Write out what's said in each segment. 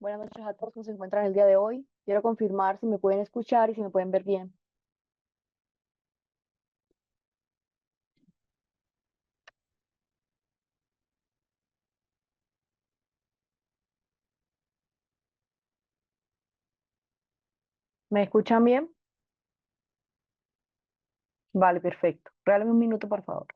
Buenas noches a todos, ¿cómo se encuentran el día de hoy? Quiero confirmar si me pueden escuchar y si me pueden ver bien. ¿Me escuchan bien? Vale, perfecto. Regálame un minuto, por favor.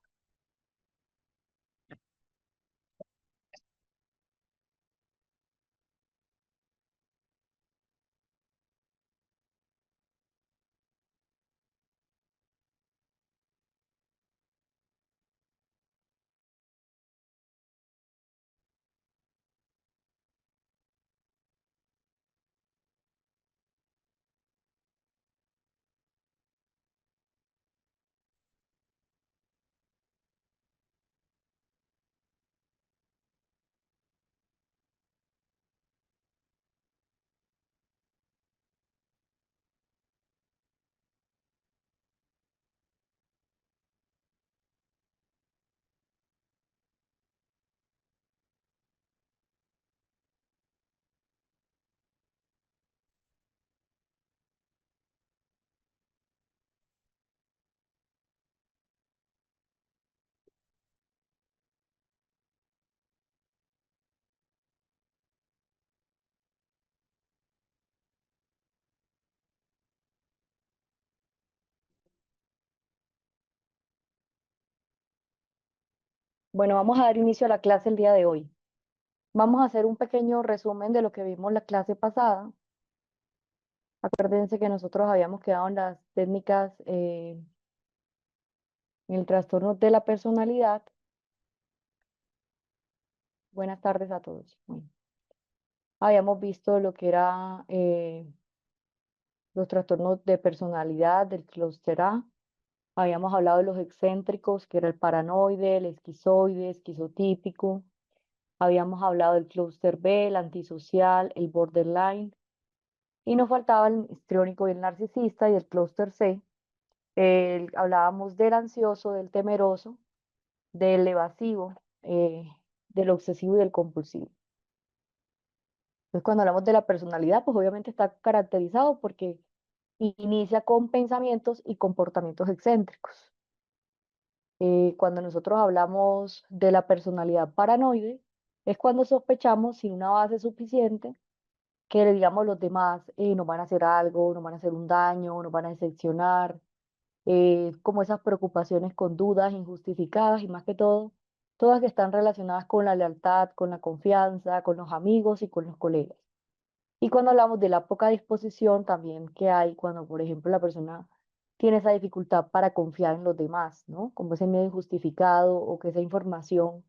Bueno, vamos a dar inicio a la clase el día de hoy. Vamos a hacer un pequeño resumen de lo que vimos la clase pasada. Acuérdense que nosotros habíamos quedado en las técnicas, en el trastorno de la personalidad. Buenas tardes a todos. Bueno, habíamos visto lo que era los trastornos de personalidad del clúster A. Habíamos hablado de los excéntricos, que era el paranoide, el esquizoide, esquizotípico. Habíamos hablado del clúster B, el antisocial, el borderline. Y nos faltaba el histriónico y el narcisista y el clúster C. Hablábamos del ansioso, del temeroso, del evasivo, del obsesivo y del compulsivo. Entonces, cuando hablamos de la personalidad, pues obviamente está caracterizado porque inicia con pensamientos y comportamientos excéntricos. Cuando nosotros hablamos de la personalidad paranoide, es cuando sospechamos sin una base suficiente que le digamos los demás nos van a hacer algo, nos van a hacer un daño, nos van a decepcionar, como esas preocupaciones con dudas injustificadas y más que todo, todas que están relacionadas con la lealtad, con la confianza, con los amigos y con los colegas. Y cuando hablamos de la poca disposición también que hay cuando, por ejemplo, la persona tiene esa dificultad para confiar en los demás, ¿no? Como ese miedo injustificado o que esa información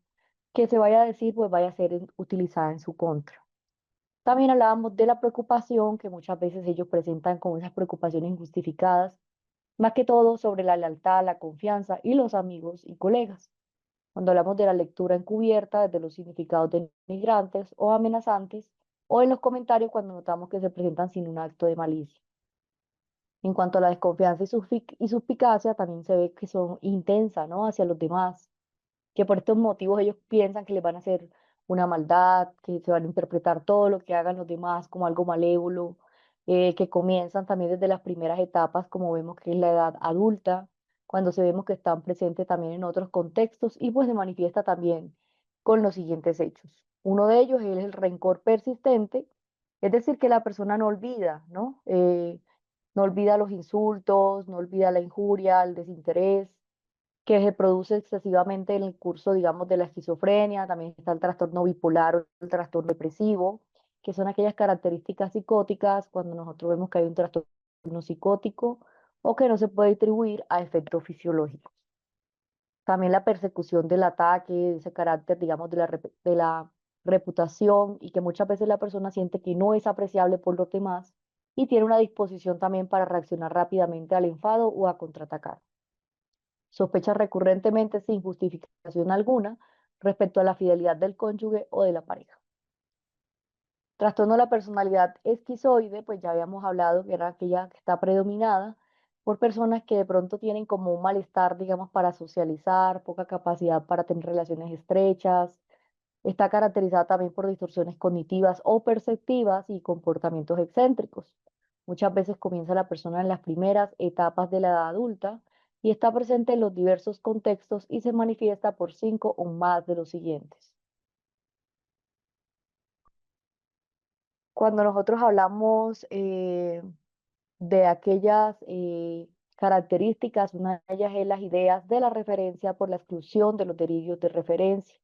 que se vaya a decir, pues vaya a ser utilizada en su contra. También hablábamos de la preocupación, que muchas veces ellos presentan como esas preocupaciones injustificadas, más que todo sobre la lealtad, la confianza y los amigos y colegas. Cuando hablamos de la lectura encubierta, desde los significados denigrantes o amenazantes, o en los comentarios cuando notamos que se presentan sin un acto de malicia. En cuanto a la desconfianza y suspicacia, también se ve que son intensas, ¿no? Hacia los demás, que por estos motivos ellos piensan que les van a hacer una maldad, que se van a interpretar todo lo que hagan los demás como algo malévolo, que comienzan también desde las primeras etapas, como vemos que es la edad adulta, cuando se vemos que están presentes también en otros contextos y pues se manifiesta también con los siguientes hechos. Uno de ellos es el rencor persistente, es decir, que la persona no olvida, ¿no? No olvida los insultos, no olvida la injuria, el desinterés, que se produce excesivamente en el curso, digamos, de la esquizofrenia. También está el trastorno bipolar o el trastorno depresivo, que son aquellas características psicóticas cuando nosotros vemos que hay un trastorno psicótico o que no se puede atribuir a efectos fisiológicos. También la persecución del ataque, de ese carácter, digamos, de la reputación y que muchas veces la persona siente que no es apreciable por los demás y tiene una disposición también para reaccionar rápidamente al enfado o a contraatacar. Sospecha recurrentemente sin justificación alguna respecto a la fidelidad del cónyuge o de la pareja. Trastorno de la personalidad esquizoide, pues ya habíamos hablado que era aquella que está predominada por personas que de pronto tienen como un malestar, digamos, para socializar, poca capacidad para tener relaciones estrechas, Está caracterizada también por distorsiones cognitivas o perceptivas y comportamientos excéntricos. Muchas veces comienza la persona en las primeras etapas de la edad adulta y está presente en los diversos contextos y se manifiesta por 5 o más de los siguientes. Cuando nosotros hablamos de aquellas características, una de ellas es las ideas de la referencia por la exclusión de los delirios de referencia,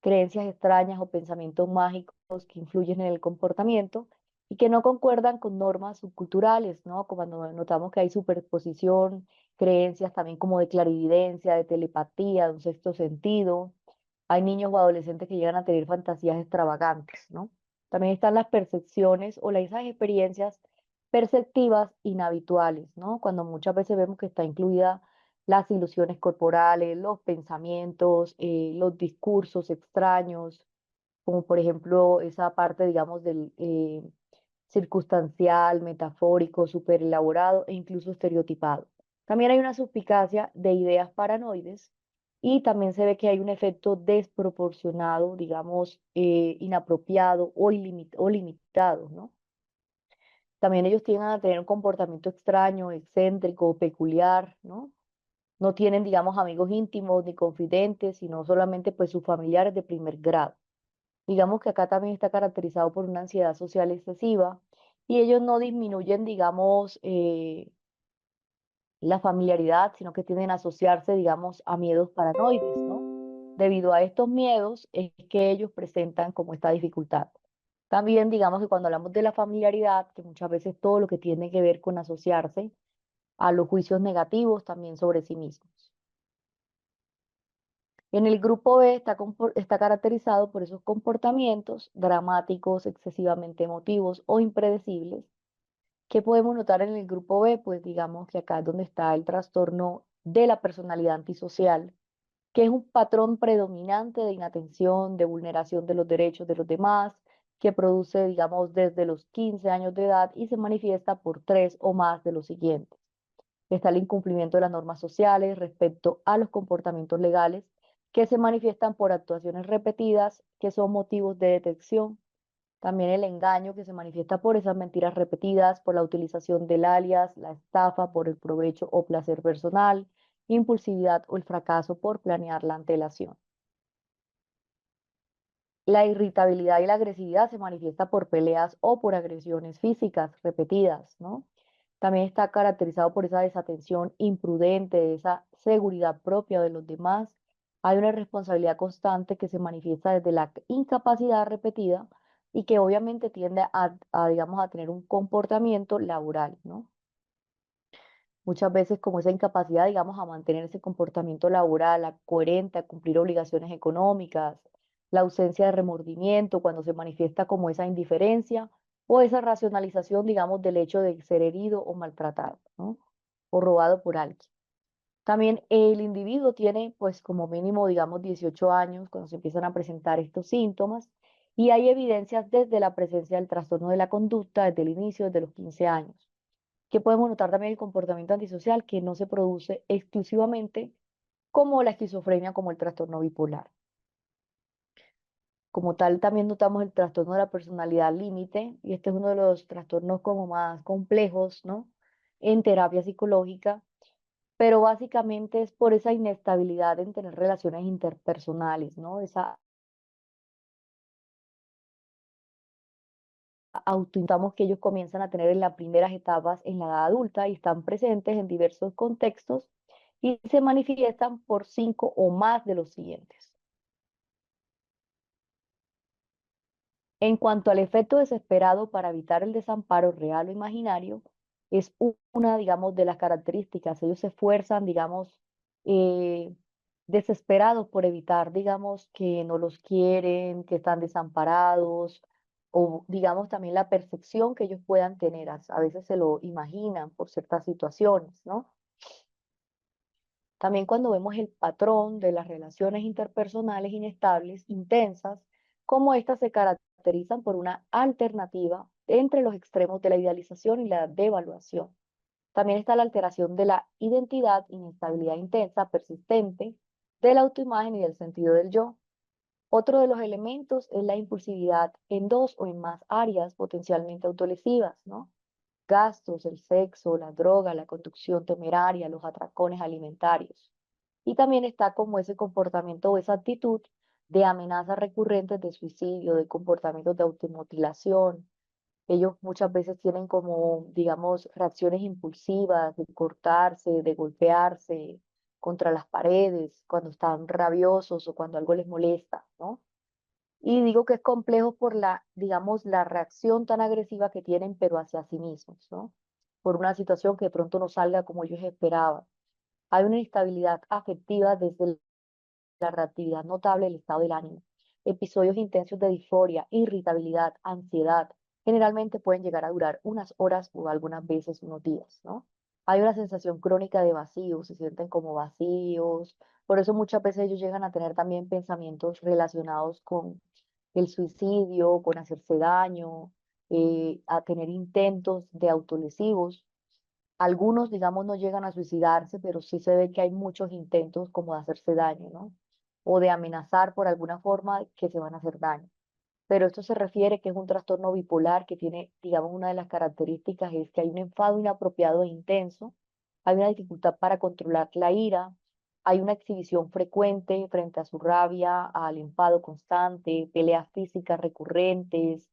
creencias extrañas o pensamientos mágicos que influyen en el comportamiento y que no concuerdan con normas subculturales, ¿no? Como cuando notamos que hay superposición, creencias también como de clarividencia, de telepatía, de un sexto sentido. Hay niños o adolescentes que llegan a tener fantasías extravagantes, ¿no? También están las percepciones o esas experiencias perceptivas inhabituales, ¿no? Cuando muchas veces vemos que está incluida las ilusiones corporales, los pensamientos, los discursos extraños, como por ejemplo esa parte, digamos, del circunstancial, metafórico, súper elaborado e incluso estereotipado. También hay una suspicacia de ideas paranoides y también se ve que hay un efecto desproporcionado, digamos, inapropiado o limitado, ¿no? También ellos tienden a tener un comportamiento extraño, excéntrico, peculiar, ¿no? No tienen, digamos, amigos íntimos ni confidentes, sino solamente pues sus familiares de primer grado. Digamos que acá también está caracterizado por una ansiedad social excesiva y ellos no disminuyen, digamos, la familiaridad, sino que tienden a asociarse, digamos, a miedos paranoides, ¿no? Debido a estos miedos es que ellos presentan como esta dificultad. También, digamos que cuando hablamos de la familiaridad, que muchas veces todo lo que tiene que ver con asociarse a los juicios negativos también sobre sí mismos. En el grupo B está caracterizado por esos comportamientos dramáticos, excesivamente emotivos o impredecibles. ¿Qué podemos notar en el grupo B? Pues digamos que acá es donde está el trastorno de la personalidad antisocial, que es un patrón predominante de inatención, de vulneración de los derechos de los demás, que produce, digamos, desde los 15 años de edad y se manifiesta por 3 o más de los siguientes. Está el incumplimiento de las normas sociales respecto a los comportamientos legales, que se manifiestan por actuaciones repetidas, que son motivos de detección. También el engaño, que se manifiesta por esas mentiras repetidas, por la utilización del alias, la estafa, por el provecho o placer personal, impulsividad o el fracaso por planear la antelación. La irritabilidad y la agresividad se manifiesta por peleas o por agresiones físicas repetidas, ¿no? También está caracterizado por esa desatención imprudente, esa seguridad propia de los demás. Hay una responsabilidad constante que se manifiesta desde la incapacidad repetida y que obviamente tiende digamos, a tener un comportamiento laboral, ¿no? Muchas veces como esa incapacidad, digamos, a mantener ese comportamiento laboral, a coherente, a cumplir obligaciones económicas, la ausencia de remordimiento cuando se manifiesta como esa indiferencia o esa racionalización, digamos, del hecho de ser herido o maltratado, ¿no? O robado por alguien. También el individuo tiene, pues, como mínimo, digamos, 18 años cuando se empiezan a presentar estos síntomas y hay evidencias desde la presencia del trastorno de la conducta desde el inicio, desde los 15 años que podemos notar también el comportamiento antisocial que no se produce exclusivamente como la esquizofrenia, como el trastorno bipolar. Como tal, también notamos el trastorno de la personalidad límite, y este es uno de los trastornos como más complejos, ¿no? En terapia psicológica, pero básicamente es por esa inestabilidad en tener relaciones interpersonales, ¿no? Esa autointamos que ellos comienzan a tener en las primeras etapas en la edad adulta y están presentes en diversos contextos y se manifiestan por 5 o más de los siguientes. En cuanto al efecto desesperado para evitar el desamparo real o imaginario, es una, digamos, de las características. Ellos se esfuerzan, digamos, eh, desesperados por evitar, digamos, que no los quieren, que están desamparados, o digamos también la percepción que ellos puedan tener. A veces se lo imaginan por ciertas situaciones, ¿no? También cuando vemos el patrón de las relaciones interpersonales inestables, intensas, cómo éstas se caracterizan por una alternativa entre los extremos de la idealización y la devaluación. También está la alteración de la identidad, inestabilidad intensa, persistente, de la autoimagen y del sentido del yo. Otro de los elementos es la impulsividad en dos o en más áreas potencialmente autolesivas, ¿no? Gastos, el sexo, la droga, la conducción temeraria, los atracones alimentarios. Y también está como ese comportamiento o esa actitud de amenazas recurrentes de suicidio, de comportamientos de automutilación. Ellos muchas veces tienen como, digamos, reacciones impulsivas de cortarse, de golpearse contra las paredes, cuando están rabiosos o cuando algo les molesta, ¿no? Y digo que es complejo por la, digamos, la reacción tan agresiva que tienen, pero hacia sí mismos, ¿no? Por una situación que de pronto no salga como ellos esperaban. Hay una inestabilidad afectiva desde la reactividad notable del estado del ánimo. Episodios intensos de disforia, irritabilidad, ansiedad, generalmente pueden llegar a durar unas horas o algunas veces unos días, ¿no? Hay una sensación crónica de vacío, se sienten como vacíos, por eso muchas veces ellos llegan a tener también pensamientos relacionados con el suicidio, con hacerse daño, a tener intentos de autolesivos. Algunos, digamos, no llegan a suicidarse, pero sí se ve que hay muchos intentos como de hacerse daño, ¿no? O de amenazar por alguna forma que se van a hacer daño. Pero esto se refiere que es un trastorno bipolar que tiene, digamos, una de las características es que hay un enfado inapropiado e intenso, hay una dificultad para controlar la ira, hay una exhibición frecuente frente a su rabia, al enfado constante, peleas físicas recurrentes,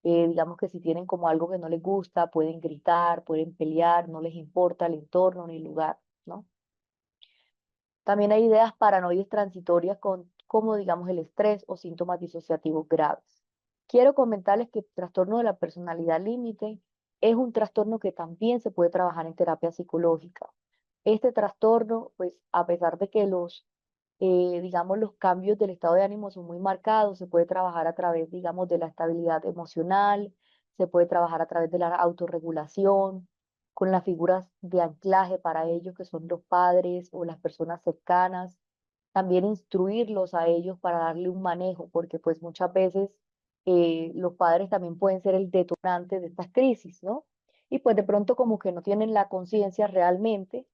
digamos que si tienen como algo que no les gusta, pueden gritar, pueden pelear, no les importa el entorno ni el lugar, ¿no? También hay ideas paranoides transitorias como digamos el estrés o síntomas disociativos graves. Quiero comentarles que el trastorno de la personalidad límite es un trastorno que también se puede trabajar en terapia psicológica. Este trastorno, pues a pesar de que digamos, los cambios del estado de ánimo son muy marcados, se puede trabajar a través, digamos, de la estabilidad emocional, se puede trabajar a través de la autorregulación, con las figuras de anclaje para ellos, que son los padres o las personas cercanas, también instruirlos a ellos para darle un manejo, porque pues muchas veces los padres también pueden ser el detonante de estas crisis, ¿no? Y pues de pronto como que no tienen la conciencia realmente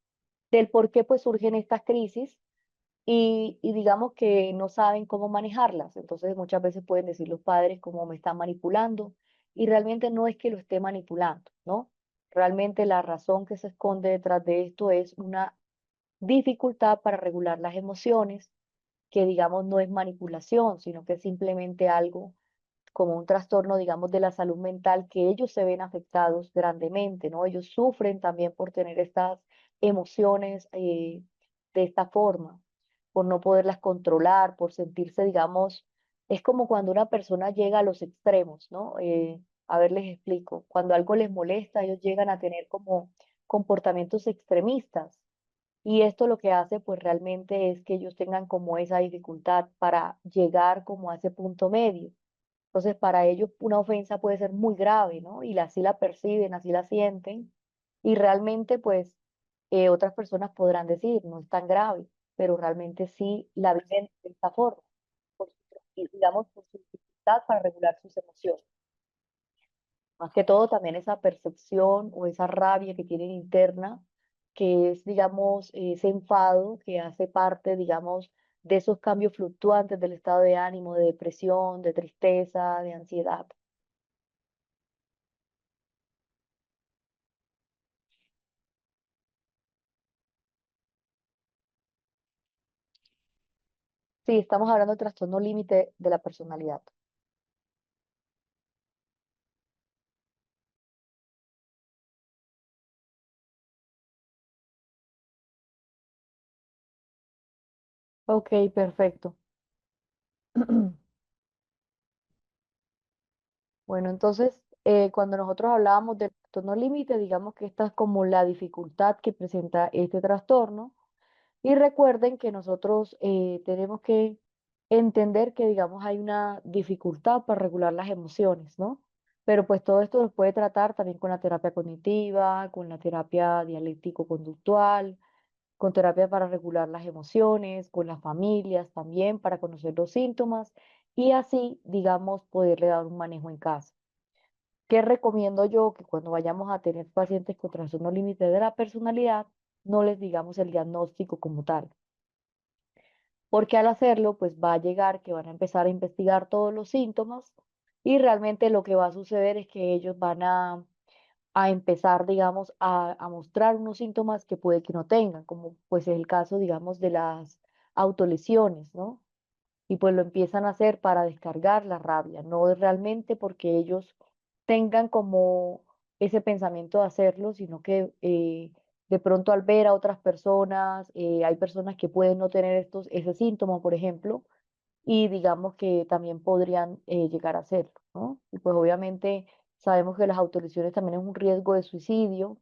del por qué pues surgen estas crisis y digamos que no saben cómo manejarlas. Entonces muchas veces pueden decir los padres cómo me están manipulando y realmente no es que lo esté manipulando, ¿no? Realmente la razón que se esconde detrás de esto es una dificultad para regular las emociones, que digamos no es manipulación, sino que es simplemente algo como un trastorno, digamos, de la salud mental, que ellos se ven afectados grandemente, ¿no? Ellos sufren también por tener estas emociones de esta forma, por no poderlas controlar, por sentirse, digamos, es como cuando una persona llega a los extremos, ¿no? A ver, les explico. Cuando algo les molesta, ellos llegan a tener como comportamientos extremistas. Y esto lo que hace, pues realmente es que ellos tengan como esa dificultad para llegar como a ese punto medio. Entonces, para ellos una ofensa puede ser muy grave, ¿no? Y así la perciben, así la sienten. Y realmente, pues, otras personas podrán decir, no es tan grave, pero realmente sí la viven de esta forma, y digamos, por su dificultad para regular sus emociones. Más que todo, también esa percepción o esa rabia que tienen interna, que es, digamos, ese enfado que hace parte, digamos, de esos cambios fluctuantes del estado de ánimo, de depresión, de tristeza, de ansiedad. Sí, estamos hablando de trastorno límite de la personalidad. Ok, perfecto. Bueno, entonces, cuando nosotros hablábamos del trastorno límite, digamos que esta es como la dificultad que presenta este trastorno. Y recuerden que nosotros tenemos que entender que, digamos, hay una dificultad para regular las emociones, ¿no? Pero pues todo esto lo puede tratar también con la terapia cognitiva, con la terapia dialéctico-conductual, con terapia para regular las emociones, con las familias también para conocer los síntomas y así, digamos, poderle dar un manejo en casa. ¿Qué recomiendo yo? Que cuando vayamos a tener pacientes con trastorno límite de la personalidad, no les digamos el diagnóstico como tal, porque al hacerlo, pues va a llegar que van a empezar a investigar todos los síntomas y realmente lo que va a suceder es que ellos van a empezar, digamos, a mostrar unos síntomas que puede que no tengan, como pues es el caso, digamos, de las autolesiones, ¿no? Y pues lo empiezan a hacer para descargar la rabia, no es realmente porque ellos tengan como ese pensamiento de hacerlo, sino que de pronto al ver a otras personas, hay personas que pueden no tener ese síntoma, por ejemplo, y digamos que también podrían llegar a hacerlo, ¿no? Y pues obviamente sabemos que las autolesiones también es un riesgo de suicidio,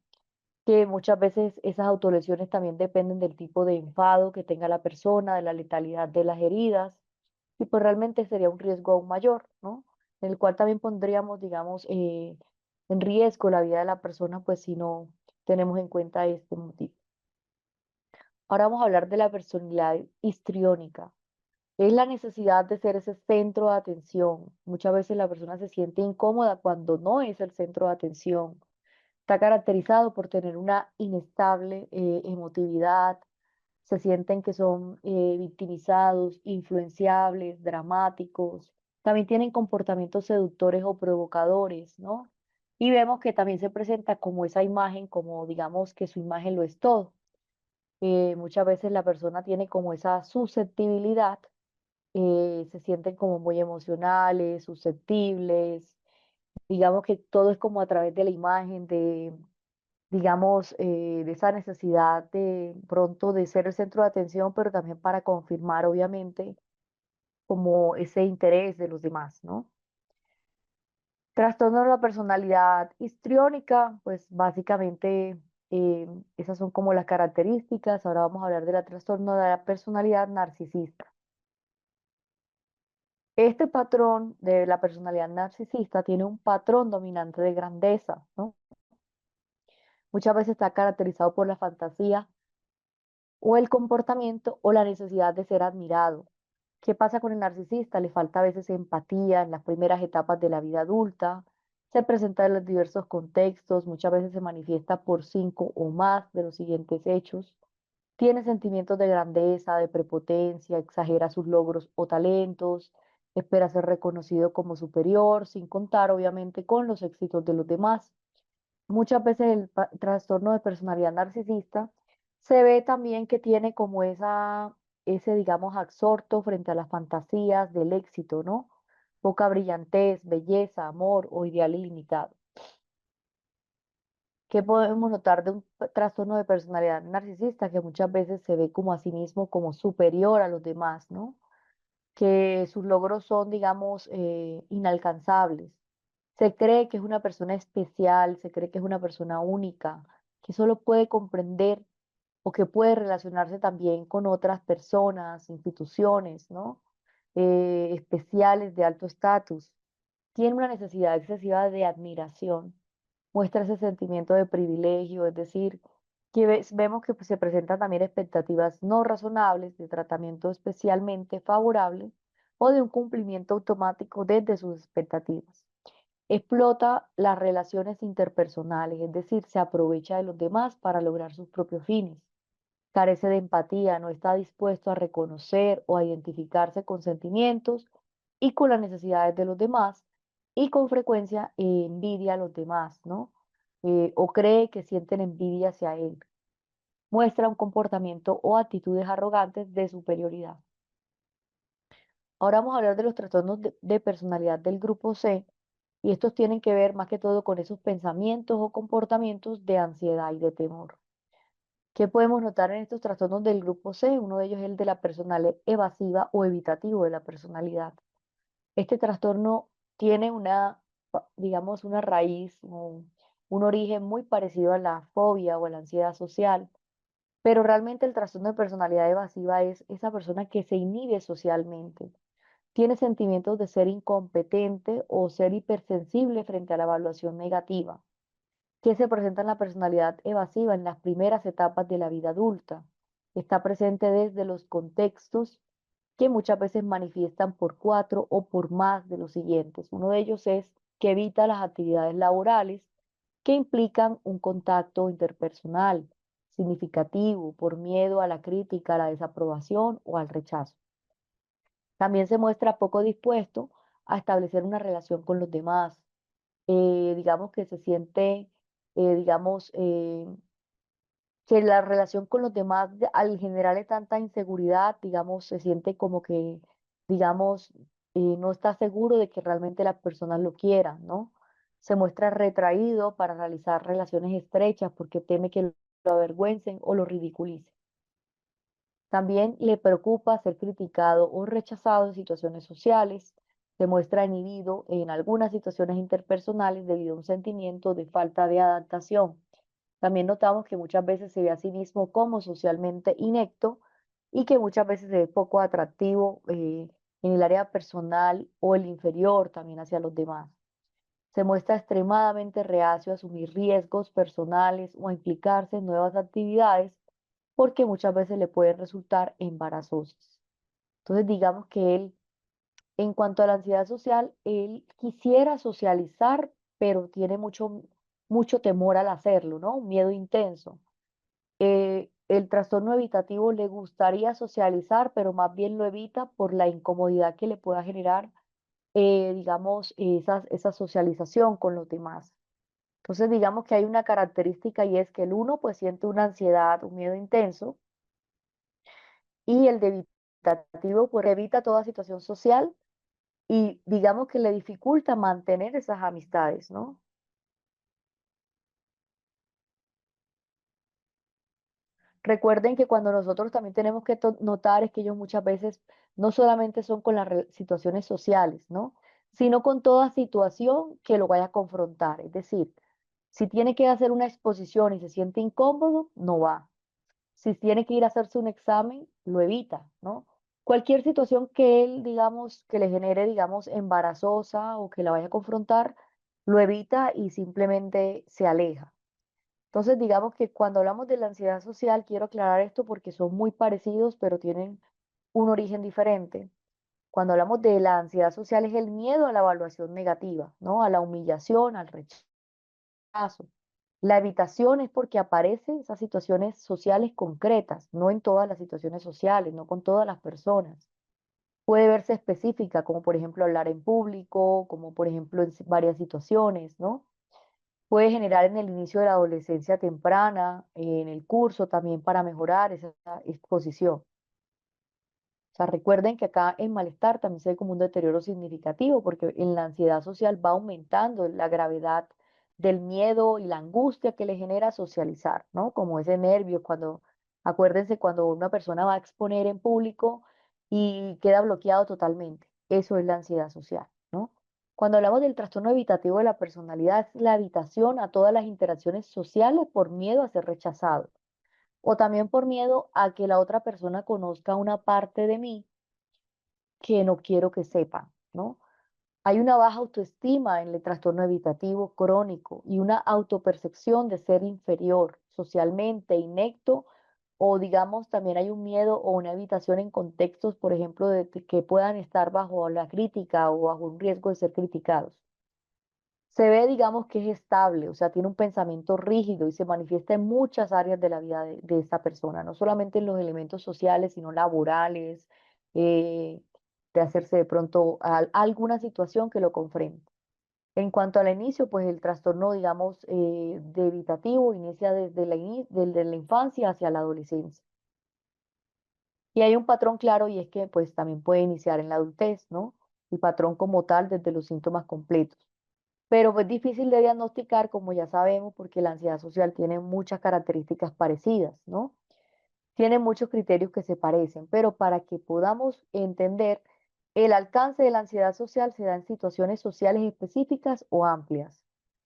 que muchas veces esas autolesiones también dependen del tipo de enfado que tenga la persona, de la letalidad de las heridas, y pues realmente sería un riesgo aún mayor, ¿no? En el cual también pondríamos, digamos, en riesgo la vida de la persona, pues si no tenemos en cuenta este motivo. Ahora vamos a hablar de la personalidad histriónica. Es la necesidad de ser ese centro de atención. Muchas veces la persona se siente incómoda cuando no es el centro de atención. Está caracterizado por tener una inestable emotividad, se sienten que son victimizados, influenciables, dramáticos. También tienen comportamientos seductores o provocadores, ¿no? Y vemos que también se presenta como esa imagen, como digamos que su imagen lo es todo. Muchas veces la persona tiene como esa susceptibilidad, se sienten como muy emocionales, susceptibles, digamos que todo es como a través de la imagen, digamos, de esa necesidad de pronto de ser el centro de atención, pero también para confirmar, obviamente, como ese interés de los demás, ¿no? Trastorno de la personalidad histriónica, pues básicamente eh, esas son como las características. Ahora vamos a hablar de la trastorno de la personalidad narcisista. Este patrón de la personalidad narcisista tiene un patrón dominante de grandeza, ¿no? Muchas veces está caracterizado por la fantasía o el comportamiento o la necesidad de ser admirado. ¿Qué pasa con el narcisista? Le falta a veces empatía en las primeras etapas de la vida adulta, se presenta en los diversos contextos, muchas veces se manifiesta por cinco o más de los siguientes hechos, tiene sentimientos de grandeza, de prepotencia, exagera sus logros o talentos, espera ser reconocido como superior, sin contar obviamente con los éxitos de los demás. Muchas veces el trastorno de personalidad narcisista se ve también que tiene como ese, digamos, absorto frente a las fantasías del éxito, ¿no? Poca brillantez, belleza, amor o ideal ilimitado. ¿Qué podemos notar de un trastorno de personalidad narcisista? Que muchas veces se ve como a sí mismo como superior a los demás, ¿no? Que sus logros son, digamos, inalcanzables. Se cree que es una persona especial, se cree que es una persona única, que solo puede comprender o que puede relacionarse también con otras personas, instituciones, ¿no? Especiales de alto estatus. Tiene una necesidad excesiva de admiración, muestra ese sentimiento de privilegio, es decir, que vemos que pues, se presentan también expectativas no razonables de tratamiento especialmente favorable o de un cumplimiento automático desde sus expectativas. Explota las relaciones interpersonales, es decir, se aprovecha de los demás para lograr sus propios fines. Carece de empatía, no está dispuesto a reconocer o a identificarse con sentimientos y con las necesidades de los demás y con frecuencia envidia a los demás, ¿no? O cree que sienten envidia hacia él. Muestra un comportamiento o actitudes arrogantes de superioridad. Ahora vamos a hablar de los trastornos de personalidad del grupo C, y estos tienen que ver más que todo con esos pensamientos o comportamientos de ansiedad y de temor. ¿Qué podemos notar en estos trastornos del grupo C? Uno de ellos es el de la personalidad evasiva o evitativo de la personalidad. Este trastorno tiene digamos, una raíz, un origen muy parecido a la fobia o a la ansiedad social, pero realmente el trastorno de personalidad evasiva es esa persona que se inhibe socialmente, tiene sentimientos de ser incompetente o ser hipersensible frente a la evaluación negativa, que se presenta en la personalidad evasiva en las primeras etapas de la vida adulta. Está presente desde los contextos que muchas veces manifiestan por cuatro o por más de los siguientes. Uno de ellos es que evita las actividades laborales que implican un contacto interpersonal significativo por miedo a la crítica, a la desaprobación o al rechazo. También se muestra poco dispuesto a establecer una relación con los demás. Digamos que se siente, digamos, que la relación con los demás, al generarle tanta inseguridad, digamos, se siente como que, digamos, no está seguro de que realmente las personas lo quieran, ¿no? Se muestra retraído para realizar relaciones estrechas porque teme que lo avergüencen o lo ridiculicen. También le preocupa ser criticado o rechazado en situaciones sociales. Se muestra inhibido en algunas situaciones interpersonales debido a un sentimiento de falta de adaptación. También notamos que muchas veces se ve a sí mismo como socialmente inecto y que muchas veces se ve poco atractivo en el área personal o el inferior también hacia los demás. Se muestra extremadamente reacio a asumir riesgos personales o a implicarse en nuevas actividades porque muchas veces le pueden resultar embarazosas. Entonces, digamos que él, en cuanto a la ansiedad social, él quisiera socializar, pero tiene mucho temor al hacerlo, ¿no? Un miedo intenso. El trastorno evitativo le gustaría socializar, pero más bien lo evita por la incomodidad que le pueda generar, digamos, esa socialización con los demás. Entonces, digamos que hay una característica y es que el uno pues siente una ansiedad, un miedo intenso, y el de evitativo pues evita toda situación social y digamos que le dificulta mantener esas amistades, ¿no? Recuerden que cuando nosotros también tenemos que notar es que ellos muchas veces no solamente son con las situaciones sociales, ¿no? Sino con toda situación que lo vaya a confrontar. Es decir, si tiene que hacer una exposición y se siente incómodo, no va. Si tiene que ir a hacerse un examen, lo evita, ¿no? Cualquier situación que él, digamos, que le genere, digamos, embarazosa o que la vaya a confrontar, lo evita y simplemente se aleja. Entonces, digamos que cuando hablamos de la ansiedad social, quiero aclarar esto porque son muy parecidos, pero tienen un origen diferente. Cuando hablamos de la ansiedad social es el miedo a la evaluación negativa, ¿no? A la humillación, al rechazo. La evitación es porque aparecen esas situaciones sociales concretas, no en todas las situaciones sociales, no con todas las personas. Puede verse específica, como por ejemplo hablar en público, como por ejemplo en varias situaciones, ¿no? Puede generar en el inicio de la adolescencia temprana, en el curso también para mejorar esa exposición. O sea, recuerden que acá en malestar también se ve como un deterioro significativo porque en la ansiedad social va aumentando la gravedad del miedo y la angustia que le genera socializar, ¿no? Como ese nervio cuando, acuérdense, cuando una persona va a exponer en público y queda bloqueado totalmente. Eso es la ansiedad social, ¿no? Cuando hablamos del trastorno evitativo de la personalidad, es la evitación a todas las interacciones sociales por miedo a ser rechazado o también por miedo a que la otra persona conozca una parte de mí que no quiero que sepan, ¿no? Hay una baja autoestima en el trastorno evitativo crónico y una autopercepción de ser inferior, socialmente inecto, o digamos también hay un miedo o una evitación en contextos, por ejemplo, de que puedan estar bajo la crítica o bajo un riesgo de ser criticados. Se ve, digamos, que es estable, o sea, tiene un pensamiento rígido y se manifiesta en muchas áreas de la vida de esta persona, no solamente en los elementos sociales, sino laborales, eh, de hacerse de pronto alguna situación que lo confronte. En cuanto al inicio, pues el trastorno, digamos, de evitativo inicia desde la infancia hacia la adolescencia. Y hay un patrón claro y es que pues también puede iniciar en la adultez, ¿no? El patrón como tal desde los síntomas completos. Pero es difícil de diagnosticar, como ya sabemos, porque la ansiedad social tiene muchas características parecidas, ¿no? Tiene muchos criterios que se parecen, pero para que podamos entender, el alcance de la ansiedad social se da en situaciones sociales específicas o amplias.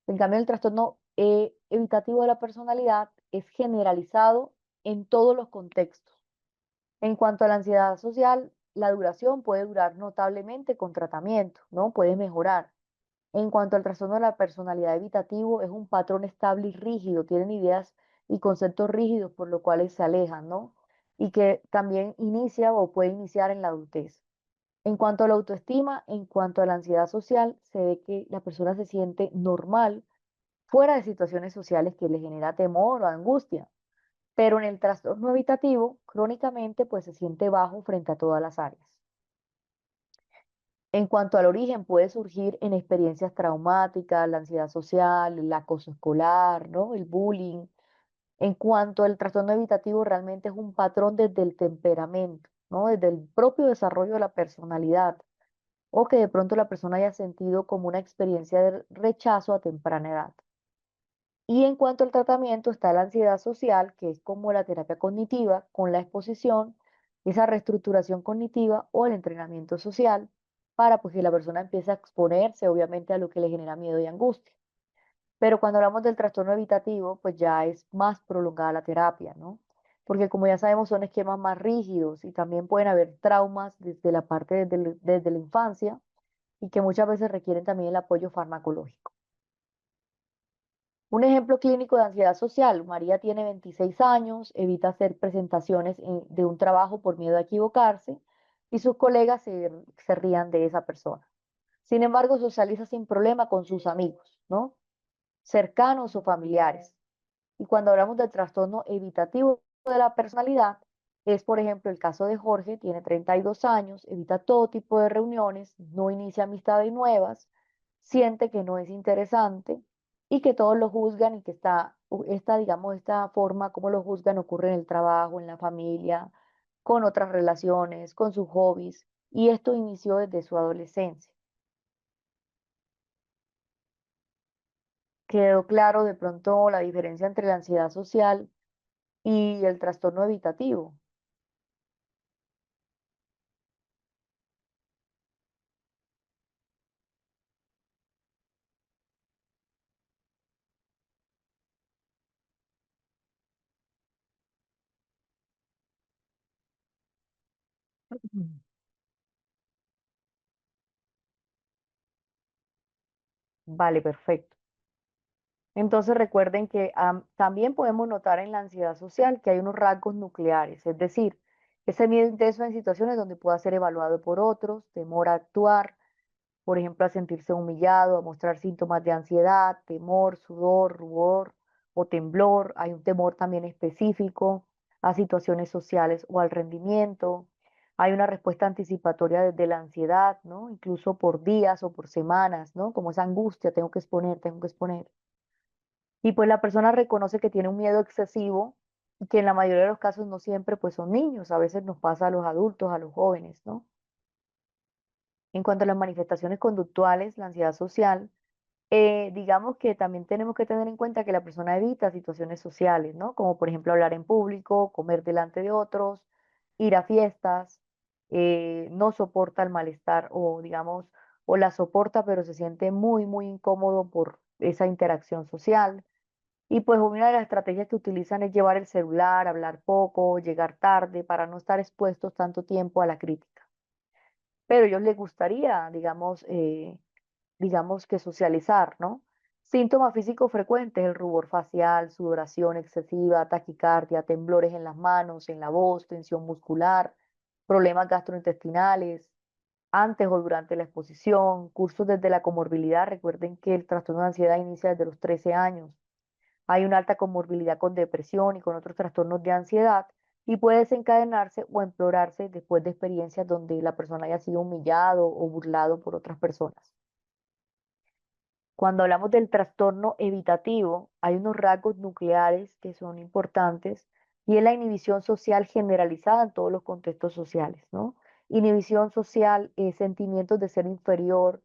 En cambio, el trastorno evitativo de la personalidad es generalizado en todos los contextos. En cuanto a la ansiedad social, la duración puede durar notablemente con tratamiento, ¿no? Puede mejorar. En cuanto al trastorno de la personalidad evitativo, es un patrón estable y rígido, tienen ideas y conceptos rígidos por lo cuales se alejan, ¿no? Y que también inicia o puede iniciar en la adultez. En cuanto a la autoestima, en cuanto a la ansiedad social, se ve que la persona se siente normal fuera de situaciones sociales que le genera temor o angustia, pero en el trastorno evitativo, crónicamente, pues se siente bajo frente a todas las áreas. En cuanto al origen, puede surgir en experiencias traumáticas, la ansiedad social, el acoso escolar, ¿no? El bullying. En cuanto al trastorno evitativo, realmente es un patrón desde el temperamento, ¿no? Desde el propio desarrollo de la personalidad, o que de pronto la persona haya sentido como una experiencia de rechazo a temprana edad. Y en cuanto al tratamiento, está la ansiedad social, que es como la terapia cognitiva, con la exposición, esa reestructuración cognitiva o el entrenamiento social, para pues, que la persona empiece a exponerse, obviamente, a lo que le genera miedo y angustia. Pero cuando hablamos del trastorno evitativo, pues ya es más prolongada la terapia, ¿no? Porque como ya sabemos, son esquemas más rígidos y también pueden haber traumas desde la parte desde la infancia y que muchas veces requieren también el apoyo farmacológico. Un ejemplo clínico de ansiedad social: María tiene 26 años, evita hacer presentaciones de un trabajo por miedo a equivocarse y sus colegas se rían de esa persona. Sin embargo, socializa sin problema con sus amigos, ¿no? Cercanos o familiares. Y cuando hablamos del trastorno evitativo de la personalidad, es por ejemplo el caso de Jorge, tiene 32 años, evita todo tipo de reuniones, no inicia amistades nuevas, siente que no es interesante y que todos lo juzgan y que digamos, esta forma como lo juzgan ocurre en el trabajo, en la familia, con otras relaciones, con sus hobbies, y esto inició desde su adolescencia. Quedó claro de pronto la diferencia entre la ansiedad social y el trastorno evitativo. Vale, perfecto. Entonces recuerden que también podemos notar en la ansiedad social que hay unos rasgos nucleares, es decir, ese miedo intenso en situaciones donde pueda ser evaluado por otros, temor a actuar, por ejemplo, a sentirse humillado, a mostrar síntomas de ansiedad, temor, sudor, rubor o temblor. Hay un temor también específico a situaciones sociales o al rendimiento. Hay una respuesta anticipatoria desde la ansiedad, ¿no? Incluso por días o por semanas, ¿no? Como esa angustia, tengo que exponer, tengo que exponer. Y pues la persona reconoce que tiene un miedo excesivo y que en la mayoría de los casos no siempre pues son niños, a veces nos pasa a los adultos, a los jóvenes, ¿no? En cuanto a las manifestaciones conductuales, la ansiedad social, digamos que también tenemos que tener en cuenta que la persona evita situaciones sociales, ¿no? Como por ejemplo hablar en público, comer delante de otros, ir a fiestas, no soporta el malestar o digamos, o la soporta pero se siente muy, muy incómodo por esa interacción social. Y pues una de las estrategias que utilizan es llevar el celular, hablar poco, llegar tarde para no estar expuestos tanto tiempo a la crítica. Pero a ellos les gustaría, digamos que socializar, ¿no? Síntomas físicos frecuentes: el rubor facial, sudoración excesiva, taquicardia, temblores en las manos, en la voz, tensión muscular, problemas gastrointestinales, antes o durante la exposición, cursos desde la comorbilidad. Recuerden que el trastorno de ansiedad inicia desde los 13 años. Hay una alta comorbilidad con depresión y con otros trastornos de ansiedad y puede desencadenarse o empeorarse después de experiencias donde la persona haya sido humillado o burlado por otras personas. Cuando hablamos del trastorno evitativo, hay unos rasgos nucleares que son importantes y es la inhibición social generalizada en todos los contextos sociales, ¿no? Inhibición social, sentimientos de ser inferior,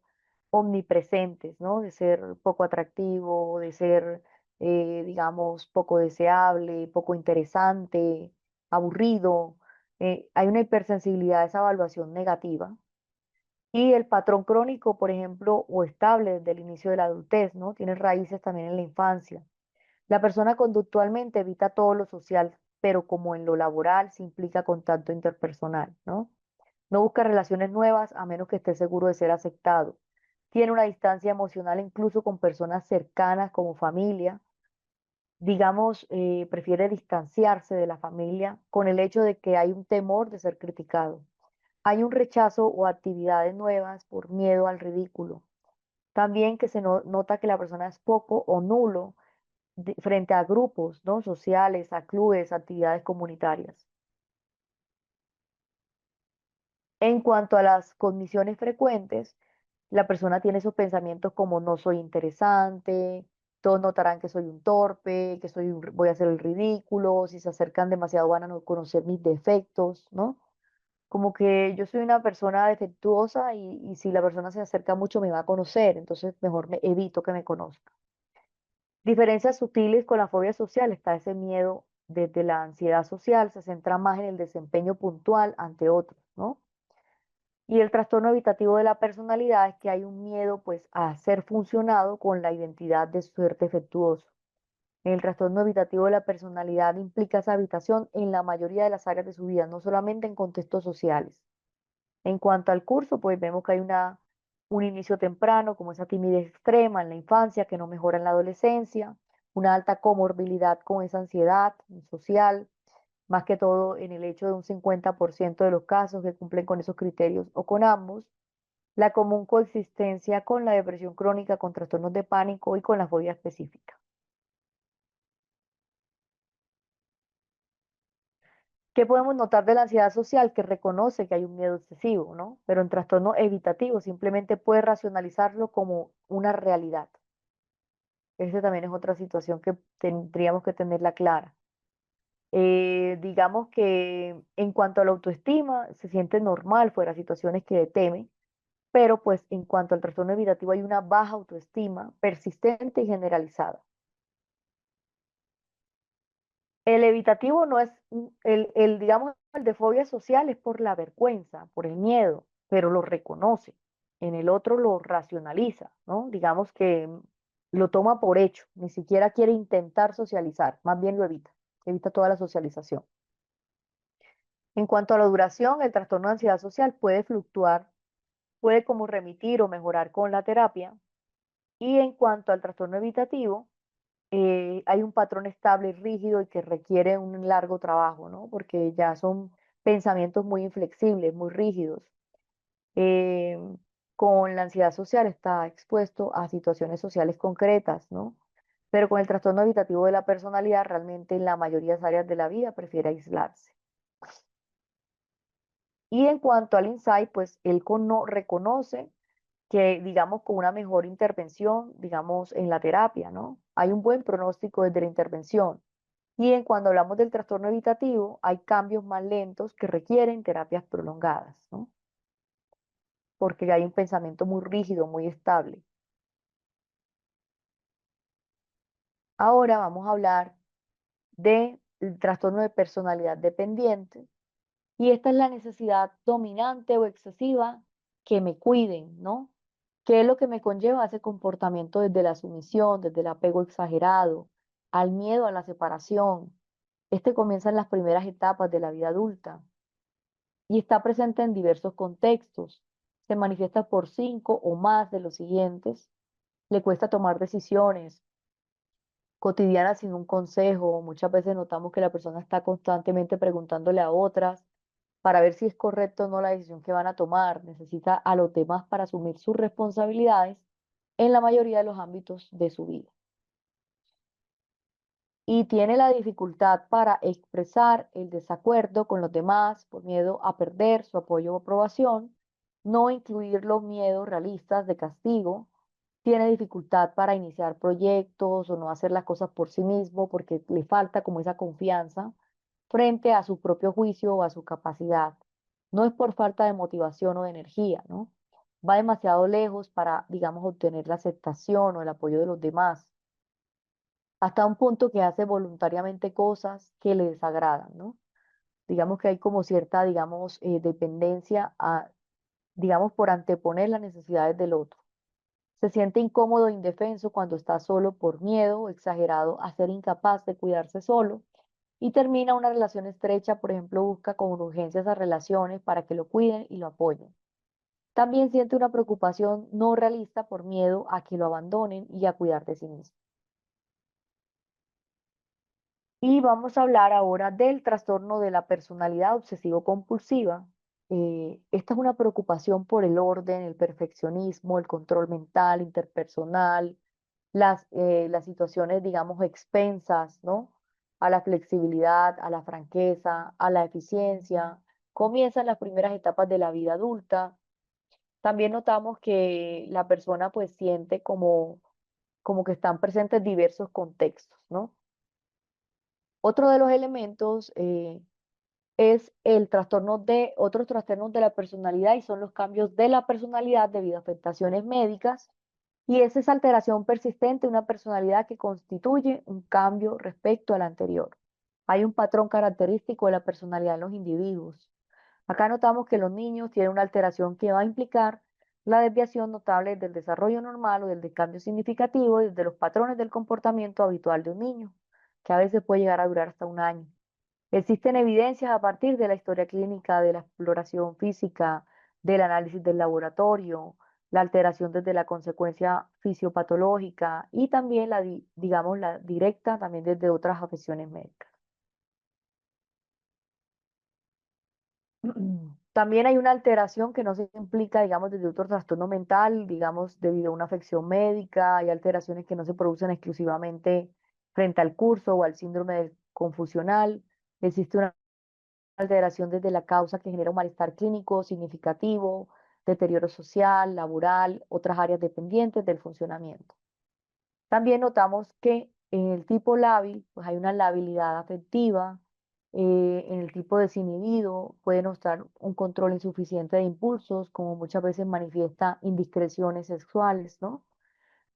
omnipresentes, ¿no? De ser poco atractivo, de ser, digamos, poco deseable, poco interesante, aburrido. Hay una hipersensibilidad a esa evaluación negativa y el patrón crónico, por ejemplo, o estable desde el inicio de la adultez, ¿no? Tiene raíces también en la infancia. La persona conductualmente evita todo lo social, pero como en lo laboral se implica contacto interpersonal, ¿no? No busca relaciones nuevas a menos que esté seguro de ser aceptado. Tiene una distancia emocional incluso con personas cercanas como familia. Digamos, prefiere distanciarse de la familia con el hecho de que hay un temor de ser criticado. Hay un rechazo o actividades nuevas por miedo al ridículo. También que se nota que la persona es poco o nulo frente a grupos, ¿no? Sociales, a clubes, actividades comunitarias. En cuanto a las cogniciones frecuentes, la persona tiene esos pensamientos como no soy interesante, todos notarán que soy un torpe, que voy a hacer el ridículo, si se acercan demasiado van a no conocer mis defectos, ¿no? Como que yo soy una persona defectuosa y si la persona se acerca mucho me va a conocer, entonces mejor me evito que me conozca. Diferencias sutiles con la fobia social, está ese miedo desde la ansiedad social, se centra más en el desempeño puntual ante otros, ¿no? Y el trastorno evitativo de la personalidad es que hay un miedo pues a ser funcionado con la identidad de ser defectuoso. El trastorno evitativo de la personalidad implica esa habitación en la mayoría de las áreas de su vida, no solamente en contextos sociales. En cuanto al curso, pues vemos que hay un inicio temprano, como esa timidez extrema en la infancia que no mejora en la adolescencia, una alta comorbilidad con esa ansiedad social, más que todo en el hecho de un 50% de los casos que cumplen con esos criterios o con ambos, la común coexistencia con la depresión crónica, con trastornos de pánico y con la fobia específica. ¿Qué podemos notar de la ansiedad social? Que reconoce que hay un miedo excesivo, ¿no? Pero en trastorno evitativo simplemente puede racionalizarlo como una realidad. Esa también es otra situación que tendríamos que tenerla clara. Digamos que en cuanto a la autoestima, se siente normal fuera de situaciones que teme, pero pues en cuanto al trastorno evitativo hay una baja autoestima persistente y generalizada. El evitativo no es, digamos, el de fobia social es por la vergüenza, por el miedo, pero lo reconoce. En el otro lo racionaliza, ¿no? Digamos que lo toma por hecho, ni siquiera quiere intentar socializar, más bien lo evita, evita toda la socialización. En cuanto a la duración, el trastorno de ansiedad social puede fluctuar, puede como remitir o mejorar con la terapia. Y en cuanto al trastorno evitativo, hay un patrón estable, rígido y que requiere un largo trabajo, ¿no? Porque ya son pensamientos muy inflexibles, muy rígidos. Eh, con la ansiedad social está expuesto a situaciones sociales concretas, ¿no? Pero con el trastorno evitativo de la personalidad, realmente en la mayoría de las áreas de la vida prefiere aislarse. Y en cuanto al insight, pues él reconoce que, digamos, con una mejor intervención, digamos, en la terapia, ¿no? Hay un buen pronóstico desde la intervención. Y en cuando hablamos del trastorno evitativo, hay cambios más lentos que requieren terapias prolongadas, ¿no? Porque hay un pensamiento muy rígido, muy estable. Ahora vamos a hablar del trastorno de personalidad dependiente. Y esta es la necesidad dominante o excesiva que me cuiden, ¿no? ¿Qué es lo que me conlleva a ese comportamiento desde la sumisión, desde el apego exagerado, al miedo a la separación? Este comienza en las primeras etapas de la vida adulta y está presente en diversos contextos. Se manifiesta por 5 o más de los siguientes. Le cuesta tomar decisiones cotidianas sin un consejo. Muchas veces notamos que la persona está constantemente preguntándole a otras para ver si es correcto o no la decisión que van a tomar. Necesita a los demás para asumir sus responsabilidades en la mayoría de los ámbitos de su vida. Y tiene la dificultad para expresar el desacuerdo con los demás por miedo a perder su apoyo o aprobación, no incluir los miedos realistas de castigo, tiene dificultad para iniciar proyectos o no hacer las cosas por sí mismo porque le falta como esa confianza frente a su propio juicio o a su capacidad. No es por falta de motivación o de energía, ¿no? Va demasiado lejos para, digamos, obtener la aceptación o el apoyo de los demás hasta un punto que hace voluntariamente cosas que le desagradan, ¿no? Digamos que hay como cierta, digamos, dependencia a, digamos, por anteponer las necesidades del otro. Se siente incómodo e indefenso cuando está solo por miedo o exagerado a ser incapaz de cuidarse solo y termina una relación estrecha, por ejemplo, busca con urgencia esas relaciones para que lo cuiden y lo apoyen. También siente una preocupación no realista por miedo a que lo abandonen y a cuidar de sí mismo. Y vamos a hablar ahora del trastorno de la personalidad obsesivo-compulsiva. Esta es una preocupación por el orden, el perfeccionismo, el control mental, interpersonal, las situaciones, digamos, expensas, ¿no? A la flexibilidad, a la franqueza, a la eficiencia. comienzan las primeras etapas de la vida adulta. También notamos que la persona pues siente como que están presentes diversos contextos, ¿no? Otro de los elementos es otros trastornos de la personalidad y son los cambios de la personalidad debido a afectaciones médicas. Y es esa alteración persistente de una personalidad que constituye un cambio respecto a la anterior. Hay un patrón característico de la personalidad en los individuos. Acá notamos que los niños tienen una alteración que va a implicar la desviación notable del desarrollo normal o del cambio significativo desde los patrones del comportamiento habitual de un niño, que a veces puede llegar a durar hasta un año. Existen evidencias a partir de la historia clínica, de la exploración física, del análisis del laboratorio, la alteración desde la consecuencia fisiopatológica y también digamos, la directa también desde otras afecciones médicas. También hay una alteración que no se implica, digamos, desde otro trastorno mental, digamos, debido a una afección médica. Hay alteraciones que no se producen exclusivamente frente al curso o al síndrome del confusional. Existe una alteración desde la causa que genera un malestar clínico significativo, deterioro social, laboral, otras áreas dependientes del funcionamiento. También notamos que en el tipo lábil, pues hay una labilidad afectiva, en el tipo desinhibido puede notar un control insuficiente de impulsos, como muchas veces manifiesta indiscreciones sexuales, ¿no?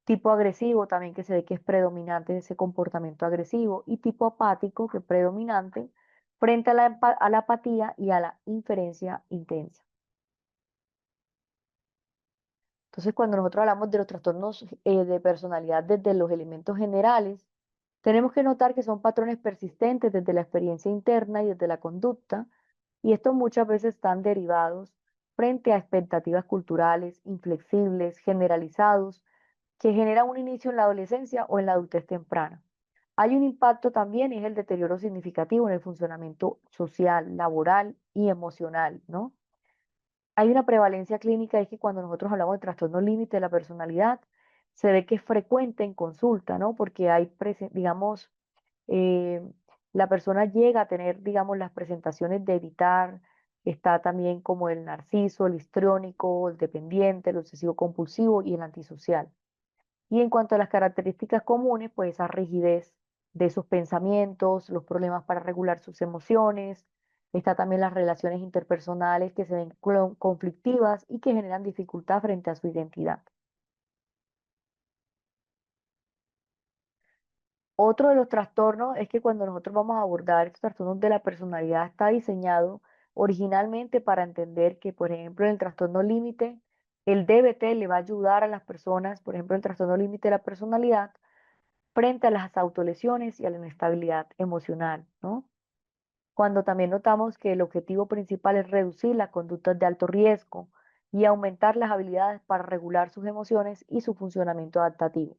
Tipo agresivo también que se ve que es predominante ese comportamiento agresivo y tipo apático que es predominante frente a a la apatía y a la inferencia intensa. Entonces, cuando nosotros hablamos de los trastornos de personalidad desde los elementos generales, tenemos que notar que son patrones persistentes desde la experiencia interna y desde la conducta, y estos muchas veces están derivados frente a expectativas culturales inflexibles, generalizados, que generan un inicio en la adolescencia o en la adultez temprana. Hay un impacto también y es el deterioro significativo en el funcionamiento social, laboral y emocional, ¿no? Hay una prevalencia clínica, es que cuando nosotros hablamos de trastorno límite de la personalidad, se ve que es frecuente en consulta, ¿no? Porque hay, digamos, eh, la persona llega a tener, digamos, las presentaciones de evitar, está también como el narciso, el histriónico, el dependiente, el obsesivo compulsivo y el antisocial. Y en cuanto a las características comunes, pues esa rigidez de sus pensamientos, los problemas para regular sus emociones, está también las relaciones interpersonales que se ven conflictivas y que generan dificultad frente a su identidad. Otro de los trastornos es que cuando nosotros vamos a abordar estos trastornos de la personalidad, está diseñado originalmente para entender que, por ejemplo, en el trastorno límite, el DBT le va a ayudar a las personas, por ejemplo, el trastorno límite de la personalidad, frente a las autolesiones y a la inestabilidad emocional, ¿no? Cuando también notamos que el objetivo principal es reducir las conductas de alto riesgo y aumentar las habilidades para regular sus emociones y su funcionamiento adaptativo.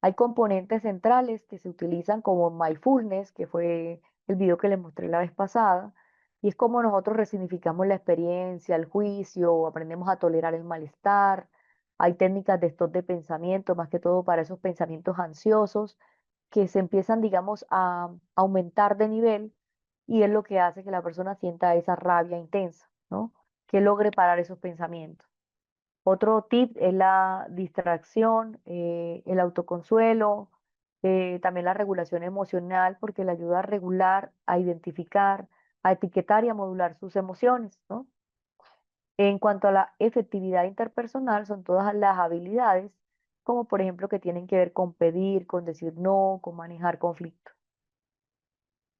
Hay componentes centrales que se utilizan como mindfulness, que fue el video que les mostré la vez pasada, y es como nosotros resignificamos la experiencia, el juicio, aprendemos a tolerar el malestar. Hay técnicas de stop de pensamiento, más que todo para esos pensamientos ansiosos que se empiezan, digamos, a aumentar de nivel y es lo que hace que la persona sienta esa rabia intensa, ¿no? Que logre parar esos pensamientos. Otro tip es la distracción, el autoconsuelo, también la regulación emocional, porque le ayuda a regular, a identificar, a etiquetar y a modular sus emociones, ¿no? En cuanto a la efectividad interpersonal, son todas las habilidades, como por ejemplo que tienen que ver con pedir, con decir no, con manejar conflictos.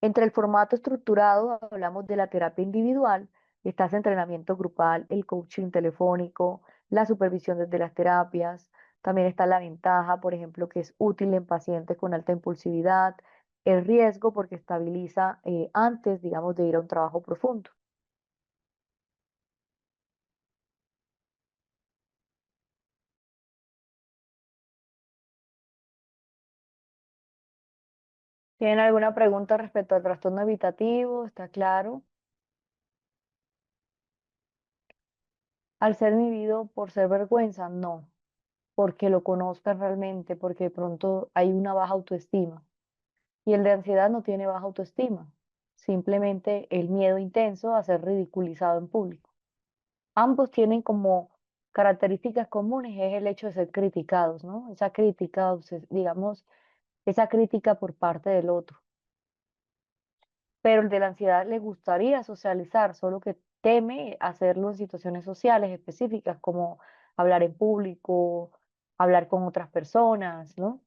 Entre el formato estructurado hablamos de la terapia individual, está ese entrenamiento grupal, el coaching telefónico, la supervisión desde las terapias. También está la ventaja, por ejemplo, que es útil en pacientes con alta impulsividad, el riesgo porque estabiliza antes, digamos, de ir a un trabajo profundo. ¿Tienen alguna pregunta respecto al trastorno evitativo? ¿Está claro? Al ser vivido por ser vergüenza, no, porque lo conozcan realmente, porque de pronto hay una baja autoestima. Y el de ansiedad no tiene baja autoestima, simplemente el miedo intenso a ser ridiculizado en público. Ambos tienen como características comunes, es el hecho de ser criticados, ¿no? Esa crítica, digamos, esa crítica por parte del otro. Pero el de la ansiedad le gustaría socializar, solo que teme hacerlo en situaciones sociales específicas, como hablar en público, hablar con otras personas, ¿no?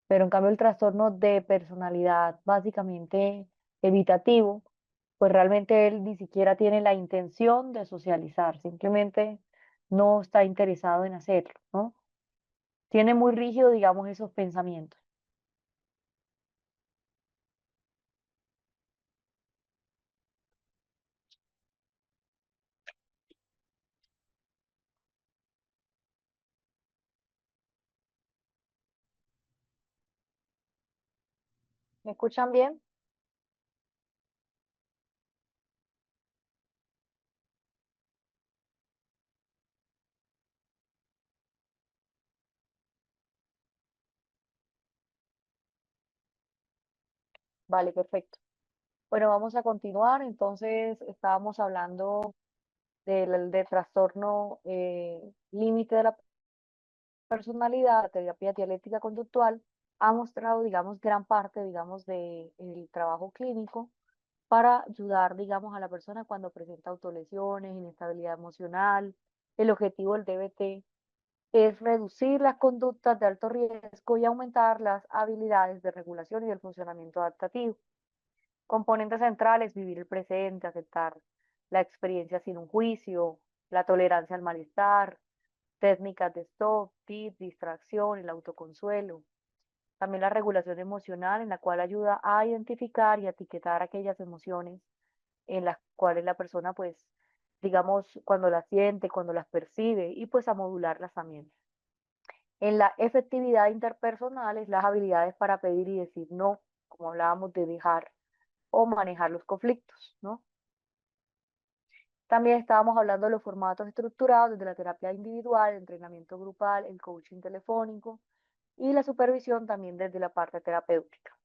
Pero en cambio el trastorno de personalidad básicamente evitativo, pues realmente él ni siquiera tiene la intención de socializar, simplemente no está interesado en hacerlo, ¿no? Tiene muy rígido, digamos, esos pensamientos. ¿Me escuchan bien? Vale, perfecto. Bueno, vamos a continuar. Entonces, estábamos hablando del trastorno límite de la personalidad. La terapia dialéctica conductual ha mostrado, digamos, gran parte, digamos, del trabajo clínico para ayudar, digamos, a la persona cuando presenta autolesiones, inestabilidad emocional. El objetivo del DBT es reducir las conductas de alto riesgo y aumentar las habilidades de regulación y del funcionamiento adaptativo. Componentes centrales: vivir el presente, aceptar la experiencia sin un juicio, la tolerancia al malestar, técnicas de stop, tips, distracción, el autoconsuelo. También la regulación emocional, en la cual ayuda a identificar y a etiquetar aquellas emociones en las cuales la persona, pues, digamos, cuando las siente, cuando las percibe y pues a modularlas también. En la efectividad interpersonal es las habilidades para pedir y decir no, como hablábamos de dejar o manejar los conflictos, ¿no? También estábamos hablando de los formatos estructurados desde la terapia individual, el entrenamiento grupal, el coaching telefónico y la supervisión también desde la parte terapéutica.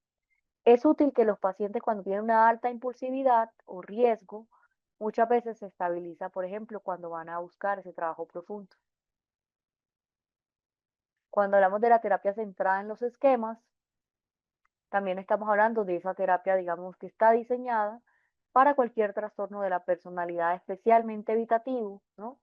Es útil que los pacientes cuando tienen una alta impulsividad o riesgo, muchas veces se estabiliza, por ejemplo, cuando van a buscar ese trabajo profundo. Cuando hablamos de la terapia centrada en los esquemas, también estamos hablando de esa terapia, digamos, que está diseñada para cualquier trastorno de la personalidad, especialmente evitativo, ¿no?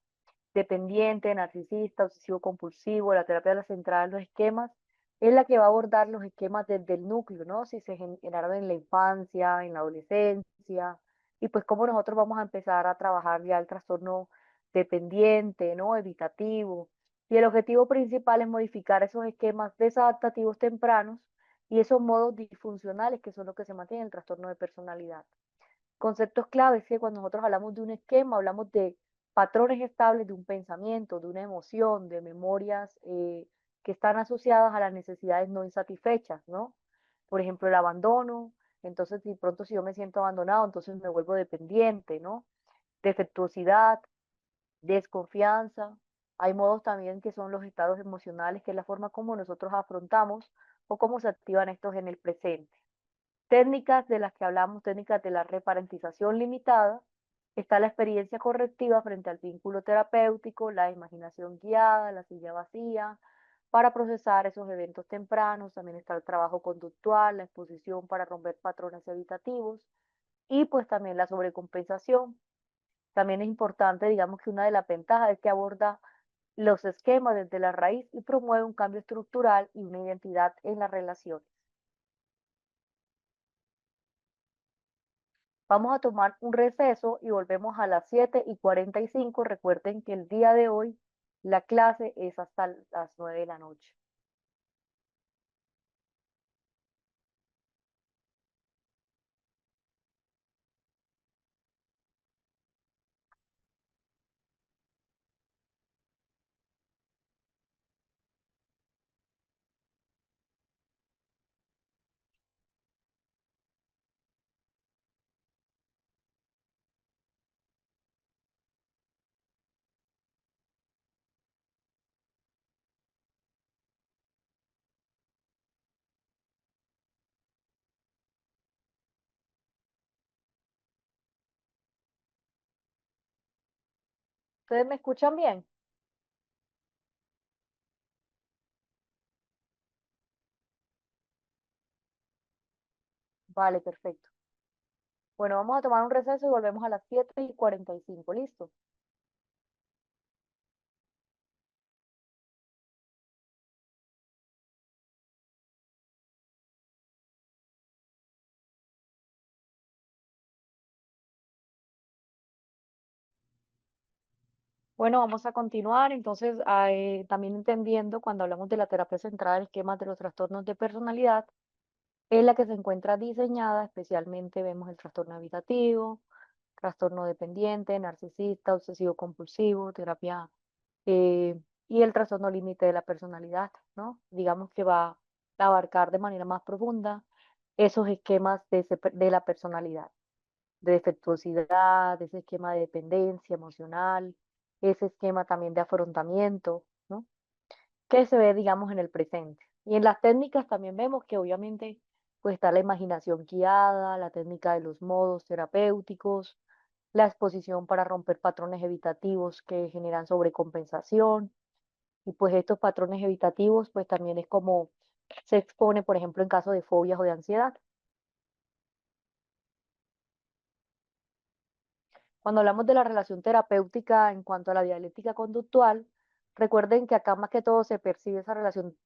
Dependiente, narcisista, obsesivo compulsivo. La terapia de la centrada en los esquemas es la que va a abordar los esquemas desde el núcleo, ¿no? Si se generaron en la infancia, en la adolescencia, y pues cómo nosotros vamos a empezar a trabajar ya el trastorno dependiente, ¿no? Evitativo. Y el objetivo principal es modificar esos esquemas desadaptativos tempranos y esos modos disfuncionales que son los que se mantienen en el trastorno de personalidad. Conceptos claves que cuando nosotros hablamos de un esquema, hablamos de patrones estables de un pensamiento, de una emoción, de memorias que están asociadas a las necesidades no insatisfechas, ¿no? Por ejemplo, el abandono. Entonces, si pronto si yo me siento abandonado, entonces me vuelvo dependiente, ¿no? Defectuosidad, desconfianza. Hay modos también que son los estados emocionales, que es la forma como nosotros afrontamos o cómo se activan estos en el presente. Técnicas de las que hablamos, técnicas de la reparentización limitada, está la experiencia correctiva frente al vínculo terapéutico, la imaginación guiada, la silla vacía, para procesar esos eventos tempranos. También está el trabajo conductual, la exposición para romper patrones evitativos y pues también la sobrecompensación. También es importante, digamos que una de las ventajas es que aborda los esquemas desde la raíz y promueve un cambio estructural y una identidad en las relaciones. Vamos a tomar un receso y volvemos a las 7:45. Recuerden que el día de hoy la clase es hasta las 9 de la noche. ¿Ustedes me escuchan bien? Vale, perfecto. Bueno, vamos a tomar un receso y volvemos a las 7:45. ¿Listo? Bueno, vamos a continuar. Entonces, también entendiendo cuando hablamos de la terapia centrada en esquemas de los trastornos de personalidad, es la que se encuentra diseñada, especialmente vemos el trastorno habitativo, trastorno dependiente, narcisista, obsesivo compulsivo, terapia y el trastorno límite de la personalidad, ¿no? Digamos que va a abarcar de manera más profunda esos esquemas de la personalidad, de defectuosidad, ese esquema de dependencia emocional, ese esquema también de afrontamiento, ¿no? Que se ve, digamos, en el presente. Y en las técnicas también vemos que obviamente pues está la imaginación guiada, la técnica de los modos terapéuticos, la exposición para romper patrones evitativos que generan sobrecompensación. Y pues estos patrones evitativos pues también es como se expone, por ejemplo, en caso de fobias o de ansiedad. Cuando hablamos de la relación terapéutica en cuanto a la dialéctica conductual, recuerden que acá más que todo se percibe esa relación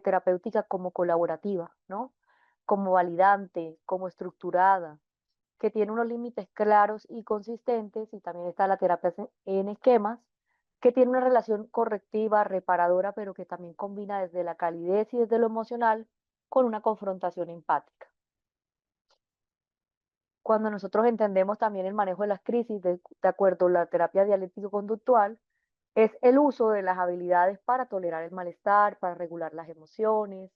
terapéutica como colaborativa, ¿no? Como validante, como estructurada, que tiene unos límites claros y consistentes, y también está la terapia en esquemas, que tiene una relación correctiva, reparadora, pero que también combina desde la calidez y desde lo emocional con una confrontación empática. Cuando nosotros entendemos también el manejo de las crisis, de acuerdo a la terapia dialéctico-conductual, es el uso de las habilidades para tolerar el malestar, para regular las emociones,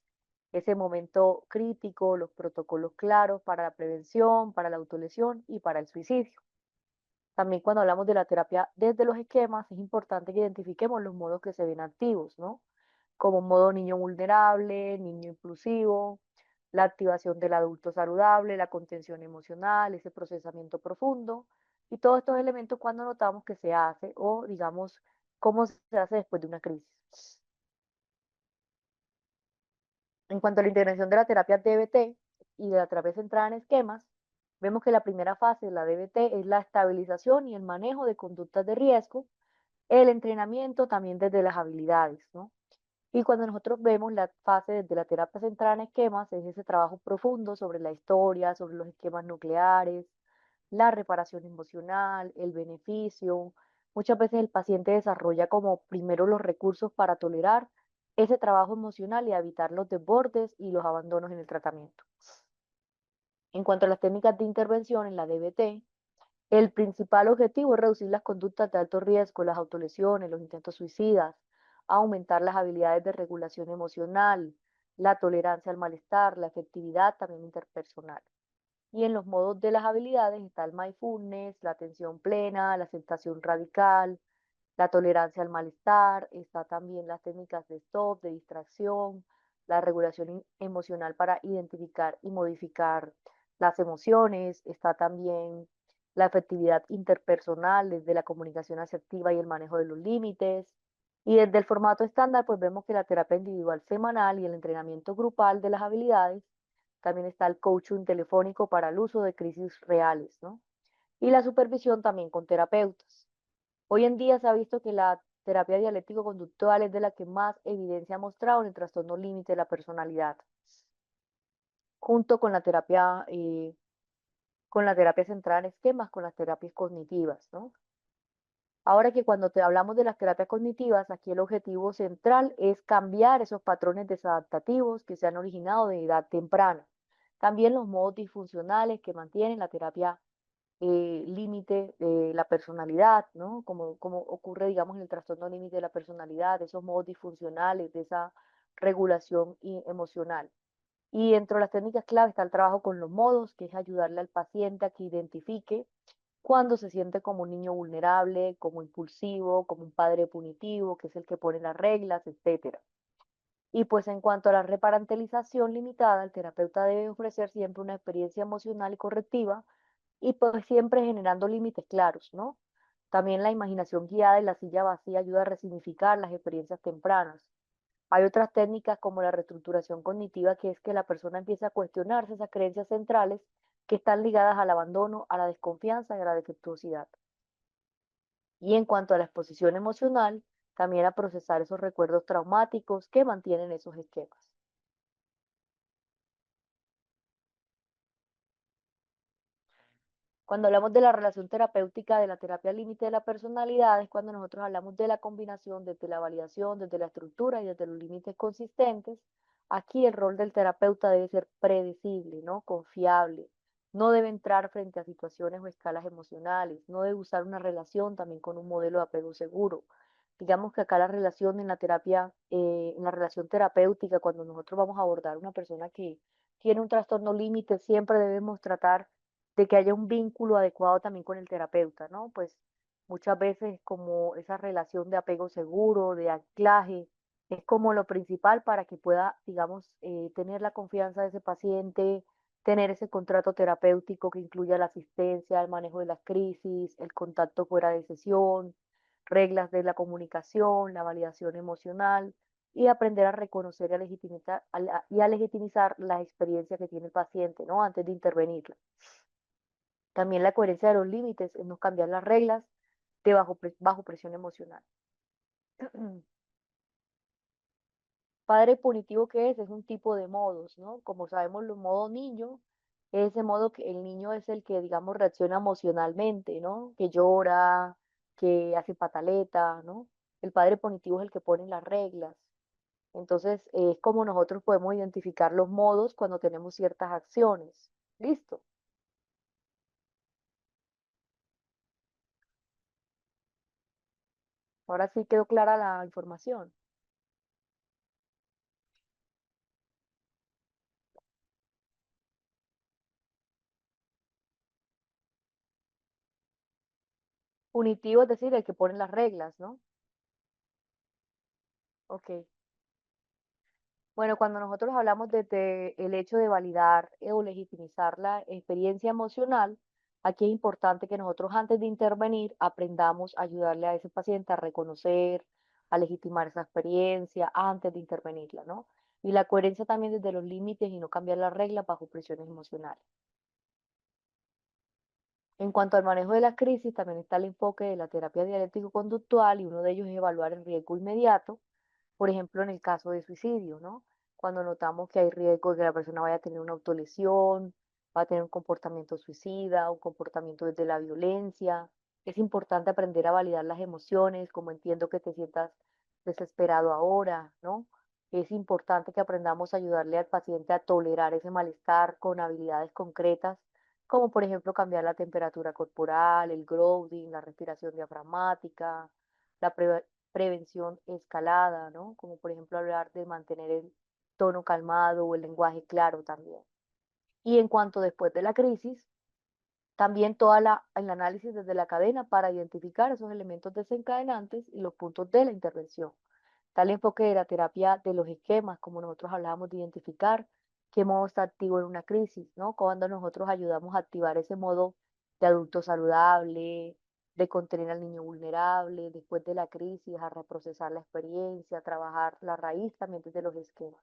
ese momento crítico, los protocolos claros para la prevención, para la autolesión y para el suicidio. También cuando hablamos de la terapia desde los esquemas, es importante que identifiquemos los modos que se ven activos, ¿no? Como modo niño vulnerable, niño impulsivo, la activación del adulto saludable, la contención emocional, ese procesamiento profundo y todos estos elementos cuando notamos que se hace o digamos cómo se hace después de una crisis. En cuanto a la integración de la terapia DBT y de la terapia centrada en esquemas, vemos que la primera fase de la DBT es la estabilización y el manejo de conductas de riesgo, el entrenamiento también desde las habilidades, ¿no? Y cuando nosotros vemos la fase desde la terapia centrada en esquemas, es ese trabajo profundo sobre la historia, sobre los esquemas nucleares, la reparación emocional, el beneficio. Muchas veces el paciente desarrolla como primero los recursos para tolerar ese trabajo emocional y evitar los desbordes y los abandonos en el tratamiento. En cuanto a las técnicas de intervención en la DBT, el principal objetivo es reducir las conductas de alto riesgo, las autolesiones, los intentos suicidas, aumentar las habilidades de regulación emocional, la tolerancia al malestar, la efectividad también interpersonal. Y en los modos de las habilidades está el mindfulness, la atención plena, la aceptación radical, la tolerancia al malestar, está también las técnicas de stop, de distracción, la regulación emocional para identificar y modificar las emociones, está también la efectividad interpersonal desde la comunicación asertiva y el manejo de los límites. Y desde el formato estándar, pues vemos que la terapia individual semanal y el entrenamiento grupal de las habilidades, también está el coaching telefónico para el uso de crisis reales, ¿no? Y la supervisión también con terapeutas. Hoy en día se ha visto que la terapia dialéctico-conductual es de la que más evidencia ha mostrado en el trastorno límite de la personalidad, junto con la terapia centrada en esquemas, con las terapias cognitivas, ¿no? Ahora que cuando te hablamos de las terapias cognitivas, aquí el objetivo central es cambiar esos patrones desadaptativos que se han originado de edad temprana. También los modos disfuncionales que mantienen la terapia límite de la personalidad, ¿no? Como ocurre, digamos, en el trastorno límite de la personalidad, esos modos disfuncionales, de esa regulación emocional. Y dentro de las técnicas clave está el trabajo con los modos, que es ayudarle al paciente a que identifique cuando se siente como un niño vulnerable, como impulsivo, como un padre punitivo, que es el que pone las reglas, etcétera. Y pues en cuanto a la reparentalización limitada, el terapeuta debe ofrecer siempre una experiencia emocional y correctiva y pues siempre generando límites claros, ¿no? También la imaginación guiada y la silla vacía ayuda a resignificar las experiencias tempranas. Hay otras técnicas como la reestructuración cognitiva, que es que la persona empieza a cuestionarse esas creencias centrales que están ligadas al abandono, a la desconfianza y a la defectuosidad. Y en cuanto a la exposición emocional, también a procesar esos recuerdos traumáticos que mantienen esos esquemas. Cuando hablamos de la relación terapéutica de la terapia límite de la personalidad, es cuando nosotros hablamos de la combinación desde la validación, desde la estructura y desde los límites consistentes. Aquí el rol del terapeuta debe ser predecible, ¿no? Confiable. No debe entrar frente a situaciones o escalas emocionales. No debe usar una relación también con un modelo de apego seguro. Digamos que acá la relación en la terapia, en la relación terapéutica, cuando nosotros vamos a abordar una persona que tiene un trastorno límite, siempre debemos tratar de que haya un vínculo adecuado también con el terapeuta, ¿no? Pues muchas veces como esa relación de apego seguro, de anclaje, es como lo principal para que pueda, digamos, tener la confianza de ese paciente, tener ese contrato terapéutico que incluya la asistencia, el manejo de las crisis, el contacto fuera de sesión, reglas de la comunicación, la validación emocional y aprender a reconocer y a legitimizar la experiencia que tiene el paciente, ¿no? Antes de intervenirla. También la coherencia de los límites es no cambiar las reglas de bajo presión emocional. Padre punitivo, ¿qué es? Es un tipo de modos, ¿no? Como sabemos, los modos niño, es ese modo que el niño es el que, digamos, reacciona emocionalmente, ¿no? Que llora, que hace pataleta, ¿no? El padre punitivo es el que pone las reglas. Entonces, es como nosotros podemos identificar los modos cuando tenemos ciertas acciones. ¿Listo? Ahora sí quedó clara la información. Punitivo es decir, el que pone las reglas, ¿no? Ok. Bueno, cuando nosotros hablamos desde el hecho de validar o legitimizar la experiencia emocional, aquí es importante que nosotros antes de intervenir aprendamos a ayudarle a ese paciente a reconocer, a legitimar esa experiencia antes de intervenirla, ¿no? Y la coherencia también desde los límites y no cambiar las reglas bajo presiones emocionales. En cuanto al manejo de las crisis, también está el enfoque de la terapia dialéctico-conductual y uno de ellos es evaluar el riesgo inmediato, por ejemplo, en el caso de suicidio, ¿no? Cuando notamos que hay riesgo de que la persona vaya a tener una autolesión, va a tener un comportamiento suicida, un comportamiento desde la violencia, es importante aprender a validar las emociones, como entiendo que te sientas desesperado ahora, ¿no? Es importante que aprendamos a ayudarle al paciente a tolerar ese malestar con habilidades concretas, como por ejemplo cambiar la temperatura corporal, el grounding, la respiración diafragmática, la prevención escalada, ¿no? Como por ejemplo hablar de mantener el tono calmado o el lenguaje claro también. Y en cuanto después de la crisis, también el análisis desde la cadena para identificar esos elementos desencadenantes y los puntos de la intervención. Tal enfoque de la terapia de los esquemas, como nosotros hablábamos de identificar qué modo está activo en una crisis, ¿no? Cuando nosotros ayudamos a activar ese modo de adulto saludable, de contener al niño vulnerable, después de la crisis, a reprocesar la experiencia, a trabajar la raíz también desde los esquemas.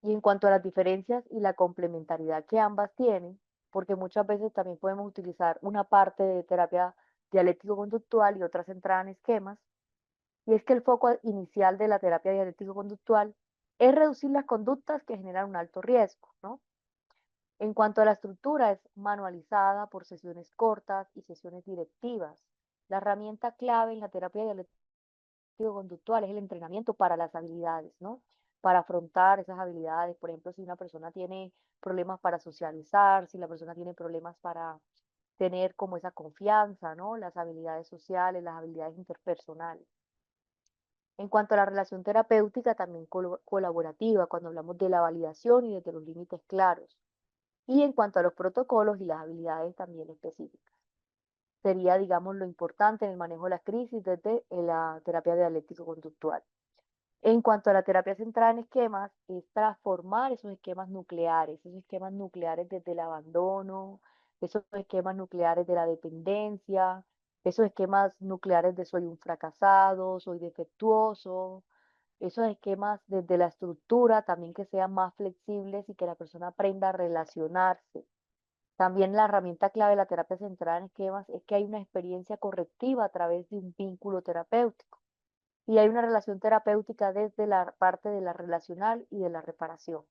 Y en cuanto a las diferencias y la complementariedad que ambas tienen, porque muchas veces también podemos utilizar una parte de terapia dialéctico-conductual y otra centrada en esquemas, y es que el foco inicial de la terapia dialéctico-conductual es reducir las conductas que generan un alto riesgo, ¿no? En cuanto a la estructura, es manualizada por sesiones cortas y sesiones directivas. La herramienta clave en la terapia dialéctico-conductual es el entrenamiento para las habilidades, ¿no? Para afrontar esas habilidades. Por ejemplo, si una persona tiene problemas para socializar, si la persona tiene problemas para tener como esa confianza, ¿no? Las habilidades sociales, las habilidades interpersonales. En cuanto a la relación terapéutica, también colaborativa, cuando hablamos de la validación y desde los límites claros. Y en cuanto a los protocolos y las habilidades también específicas. Sería, digamos, lo importante en el manejo de las crisis desde la terapia dialéctico-conductual. En cuanto a la terapia centrada en esquemas, es transformar esos esquemas nucleares desde el abandono, esos esquemas nucleares de la dependencia, esos esquemas nucleares de soy un fracasado, soy defectuoso, esos esquemas desde la estructura también que sean más flexibles y que la persona aprenda a relacionarse. También la herramienta clave de la terapia centrada en esquemas es que hay una experiencia correctiva a través de un vínculo terapéutico y hay una relación terapéutica desde la parte de la relacional y de la reparación.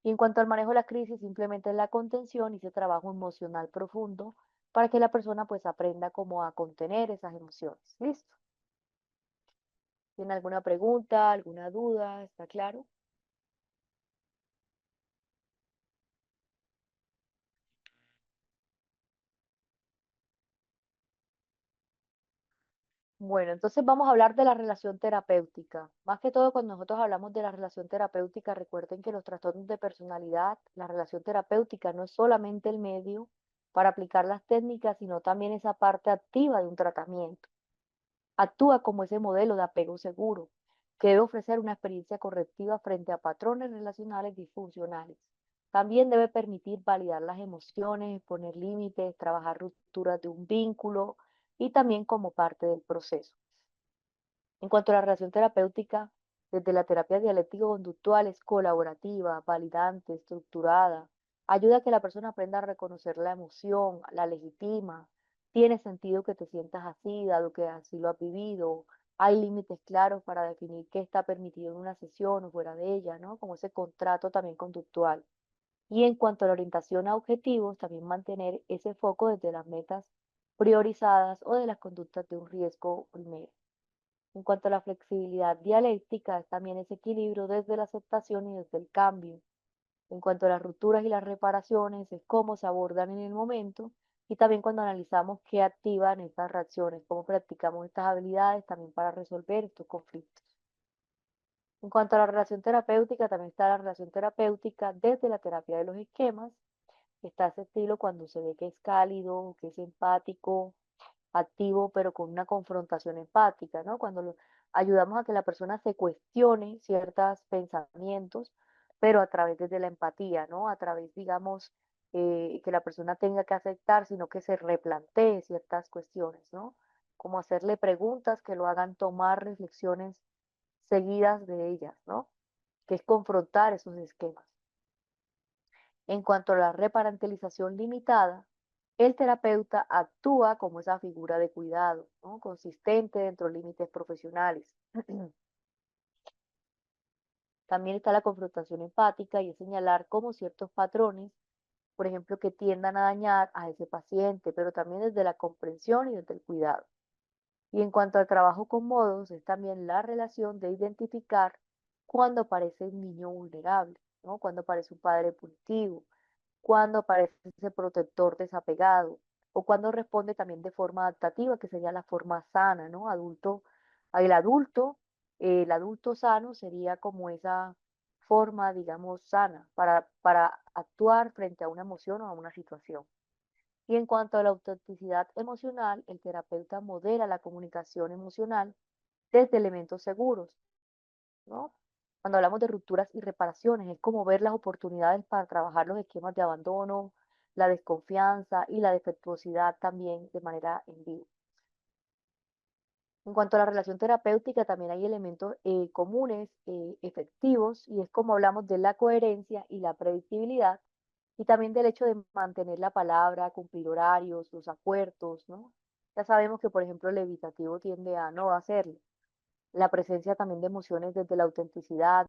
Y en cuanto al manejo de la crisis, simplemente es la contención y ese trabajo emocional profundo para que la persona pues aprenda cómo a contener esas emociones. ¿Listo? ¿Tiene alguna pregunta, alguna duda? ¿Está claro? Bueno, entonces vamos a hablar de la relación terapéutica. Más que todo, cuando nosotros hablamos de la relación terapéutica, recuerden que los trastornos de personalidad, la relación terapéutica no es solamente el medio para aplicar las técnicas, sino también esa parte activa de un tratamiento. Actúa como ese modelo de apego seguro, que debe ofrecer una experiencia correctiva frente a patrones relacionales disfuncionales. También debe permitir validar las emociones, poner límites, trabajar rupturas de un vínculo y también como parte del proceso. En cuanto a la relación terapéutica, desde la terapia dialéctico-conductual es colaborativa, validante, estructurada, ayuda a que la persona aprenda a reconocer la emoción, la legitima, tiene sentido que te sientas así, dado que así lo has vivido, hay límites claros para definir qué está permitido en una sesión o fuera de ella, ¿no? Como ese contrato también conductual. Y en cuanto a la orientación a objetivos, también mantener ese foco desde las metas priorizadas o de las conductas de un riesgo primero. En cuanto a la flexibilidad dialéctica, es también ese equilibrio desde la aceptación y desde el cambio. En cuanto a las rupturas y las reparaciones, es cómo se abordan en el momento y también cuando analizamos qué activan estas reacciones, cómo practicamos estas habilidades también para resolver estos conflictos. En cuanto a la relación terapéutica, también está la relación terapéutica desde la terapia de los esquemas. Está ese estilo cuando se ve que es cálido, que es empático, activo, pero con una confrontación empática, ¿no? Cuando ayudamos a que la persona se cuestione ciertos pensamientos, pero a través de la empatía, ¿no? A través, digamos, que la persona tenga que aceptar, sino que se replantee ciertas cuestiones, ¿no? Como hacerle preguntas que lo hagan tomar reflexiones seguidas de ellas, ¿no? Que es confrontar esos esquemas. En cuanto a la reparentalización limitada, el terapeuta actúa como esa figura de cuidado, ¿no? Consistente dentro de límites profesionales. También está la confrontación empática y es señalar cómo ciertos patrones, por ejemplo, que tiendan a dañar a ese paciente, pero también desde la comprensión y desde el cuidado. Y en cuanto al trabajo con modos, es también la relación de identificar cuando aparece un niño vulnerable, ¿no? Cuando aparece un padre punitivo, cuando aparece ese protector desapegado o cuando responde también de forma adaptativa, que sería la forma sana, ¿no? El adulto sano sería como esa forma, digamos, sana para actuar frente a una emoción o a una situación. Y en cuanto a la autenticidad emocional, el terapeuta modela la comunicación emocional desde elementos seguros, ¿no? Cuando hablamos de rupturas y reparaciones, es como ver las oportunidades para trabajar los esquemas de abandono, la desconfianza y la defectuosidad también de manera en vivo. En cuanto a la relación terapéutica, también hay elementos comunes, efectivos, y es como hablamos de la coherencia y la predictibilidad, y también del hecho de mantener la palabra, cumplir horarios, los acuerdos, ¿no? Ya sabemos que, por ejemplo, el evitativo tiende a no hacerlo. La presencia también de emociones desde la autenticidad,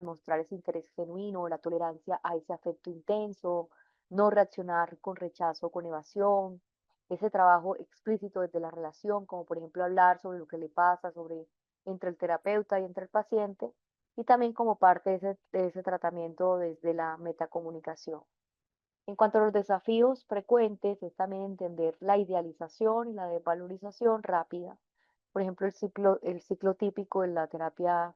mostrar ese interés genuino, la tolerancia a ese afecto intenso, no reaccionar con rechazo o con evasión, ese trabajo explícito desde la relación, como por ejemplo hablar sobre lo que le pasa, sobre entre el terapeuta y entre el paciente, y también como parte de ese tratamiento desde la metacomunicación. En cuanto a los desafíos frecuentes, es también entender la idealización y la desvalorización rápida. Por ejemplo, el ciclo típico en la terapia,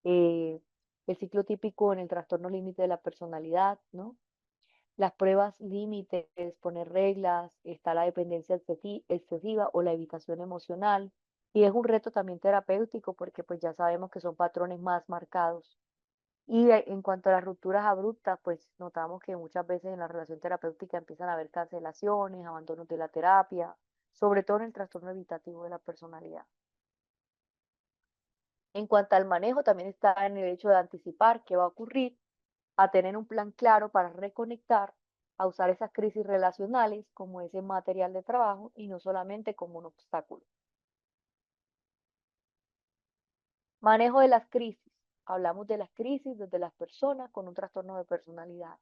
eh, el ciclo típico en el trastorno límite de la personalidad, ¿no? Las pruebas límites, poner reglas, está la dependencia excesiva o la evitación emocional. Y es un reto también terapéutico porque pues ya sabemos que son patrones más marcados. Y en cuanto a las rupturas abruptas, pues notamos que muchas veces en la relación terapéutica empiezan a haber cancelaciones, abandonos de la terapia, sobre todo en el trastorno evitativo de la personalidad. En cuanto al manejo, también está en el hecho de anticipar qué va a ocurrir, a tener un plan claro para reconectar, a usar esas crisis relacionales como ese material de trabajo y no solamente como un obstáculo. Manejo de las crisis. Hablamos de las crisis desde las personas con un trastorno de personalidad.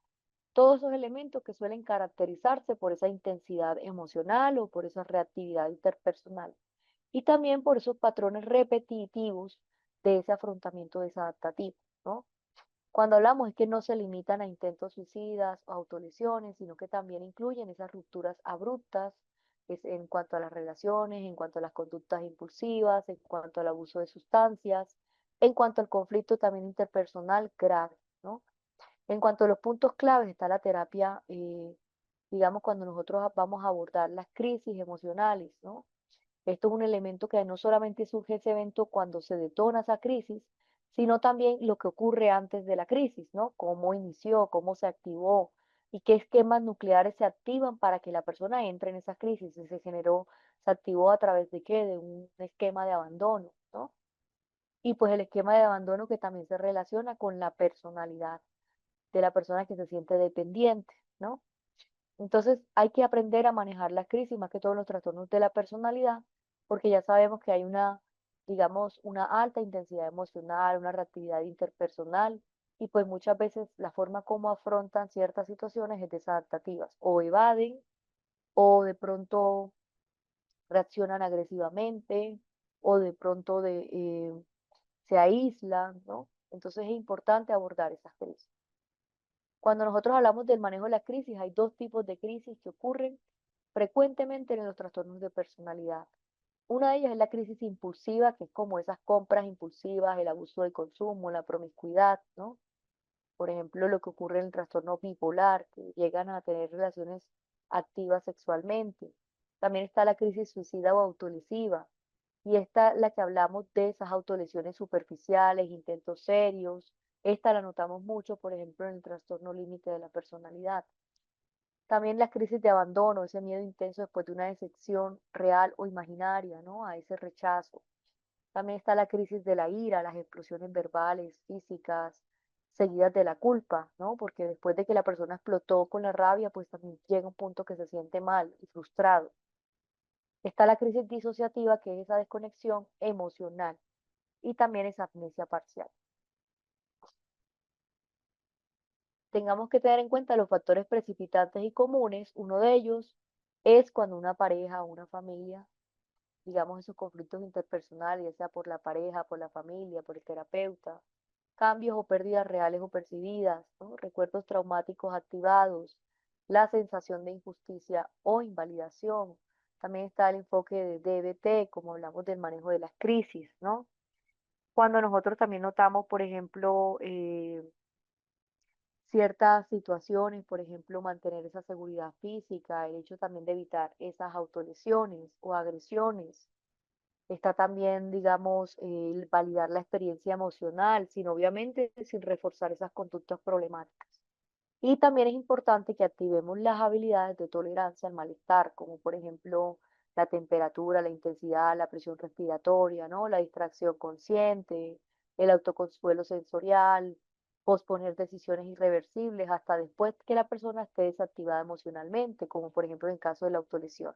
Todos esos elementos que suelen caracterizarse por esa intensidad emocional o por esa reactividad interpersonal. Y también por esos patrones repetitivos de ese afrontamiento desadaptativo, ¿no? Cuando hablamos es que no se limitan a intentos suicidas o autolesiones, sino que también incluyen esas rupturas abruptas en cuanto a las relaciones, en cuanto a las conductas impulsivas, en cuanto al abuso de sustancias, en cuanto al conflicto también interpersonal grave, ¿no? En cuanto a los puntos claves está la terapia, digamos, cuando nosotros vamos a abordar las crisis emocionales, ¿no? Esto es un elemento que no solamente surge ese evento cuando se detona esa crisis, sino también lo que ocurre antes de la crisis, ¿no? Cómo inició, cómo se activó y qué esquemas nucleares se activan para que la persona entre en esa crisis. Y se generó, se activó a través de qué? De un esquema de abandono, ¿no? Y pues el esquema de abandono que también se relaciona con la personalidad de la persona que se siente dependiente, ¿no? Entonces hay que aprender a manejar las crisis, más que todos los trastornos de la personalidad, porque ya sabemos que hay una, digamos, una alta intensidad emocional, una reactividad interpersonal, y pues muchas veces la forma como afrontan ciertas situaciones es desadaptativas, o evaden, o de pronto reaccionan agresivamente, o de pronto se aíslan, ¿no? Entonces es importante abordar esas crisis. Cuando nosotros hablamos del manejo de la crisis, hay dos tipos de crisis que ocurren frecuentemente en los trastornos de personalidad. Una de ellas es la crisis impulsiva, que es como esas compras impulsivas, el abuso de consumo, la promiscuidad, ¿no? Por ejemplo, lo que ocurre en el trastorno bipolar, que llegan a tener relaciones activas sexualmente. También está la crisis suicida o autolesiva, y esta, la que hablamos de esas autolesiones superficiales, intentos serios. Esta la notamos mucho, por ejemplo, en el trastorno límite de la personalidad. También las crisis de abandono, ese miedo intenso después de una decepción real o imaginaria, ¿no? A ese rechazo. También está la crisis de la ira, las explosiones verbales, físicas, seguidas de la culpa, ¿no? Porque después de que la persona explotó con la rabia, pues también llega un punto que se siente mal y frustrado. Está la crisis disociativa, que es esa desconexión emocional, y también esa amnesia parcial. Tengamos que tener en cuenta los factores precipitantes y comunes. Uno de ellos es cuando una pareja o una familia, digamos, esos conflictos interpersonales, ya sea por la pareja, por la familia, por el terapeuta, cambios o pérdidas reales o percibidas, ¿no? Recuerdos traumáticos activados, la sensación de injusticia o invalidación. También está el enfoque de DBT, como hablamos del manejo de las crisis, ¿no? Cuando nosotros también notamos, por ejemplo, ciertas situaciones, por ejemplo, mantener esa seguridad física, el hecho también de evitar esas autolesiones o agresiones. Está también, digamos, el validar la experiencia emocional, sin obviamente sin reforzar esas conductas problemáticas. Y también es importante que activemos las habilidades de tolerancia al malestar, como por ejemplo la temperatura, la intensidad, la presión respiratoria, ¿no? La distracción consciente, el autoconsuelo sensorial, posponer decisiones irreversibles hasta después que la persona esté desactivada emocionalmente, como por ejemplo en el caso de la autolesión.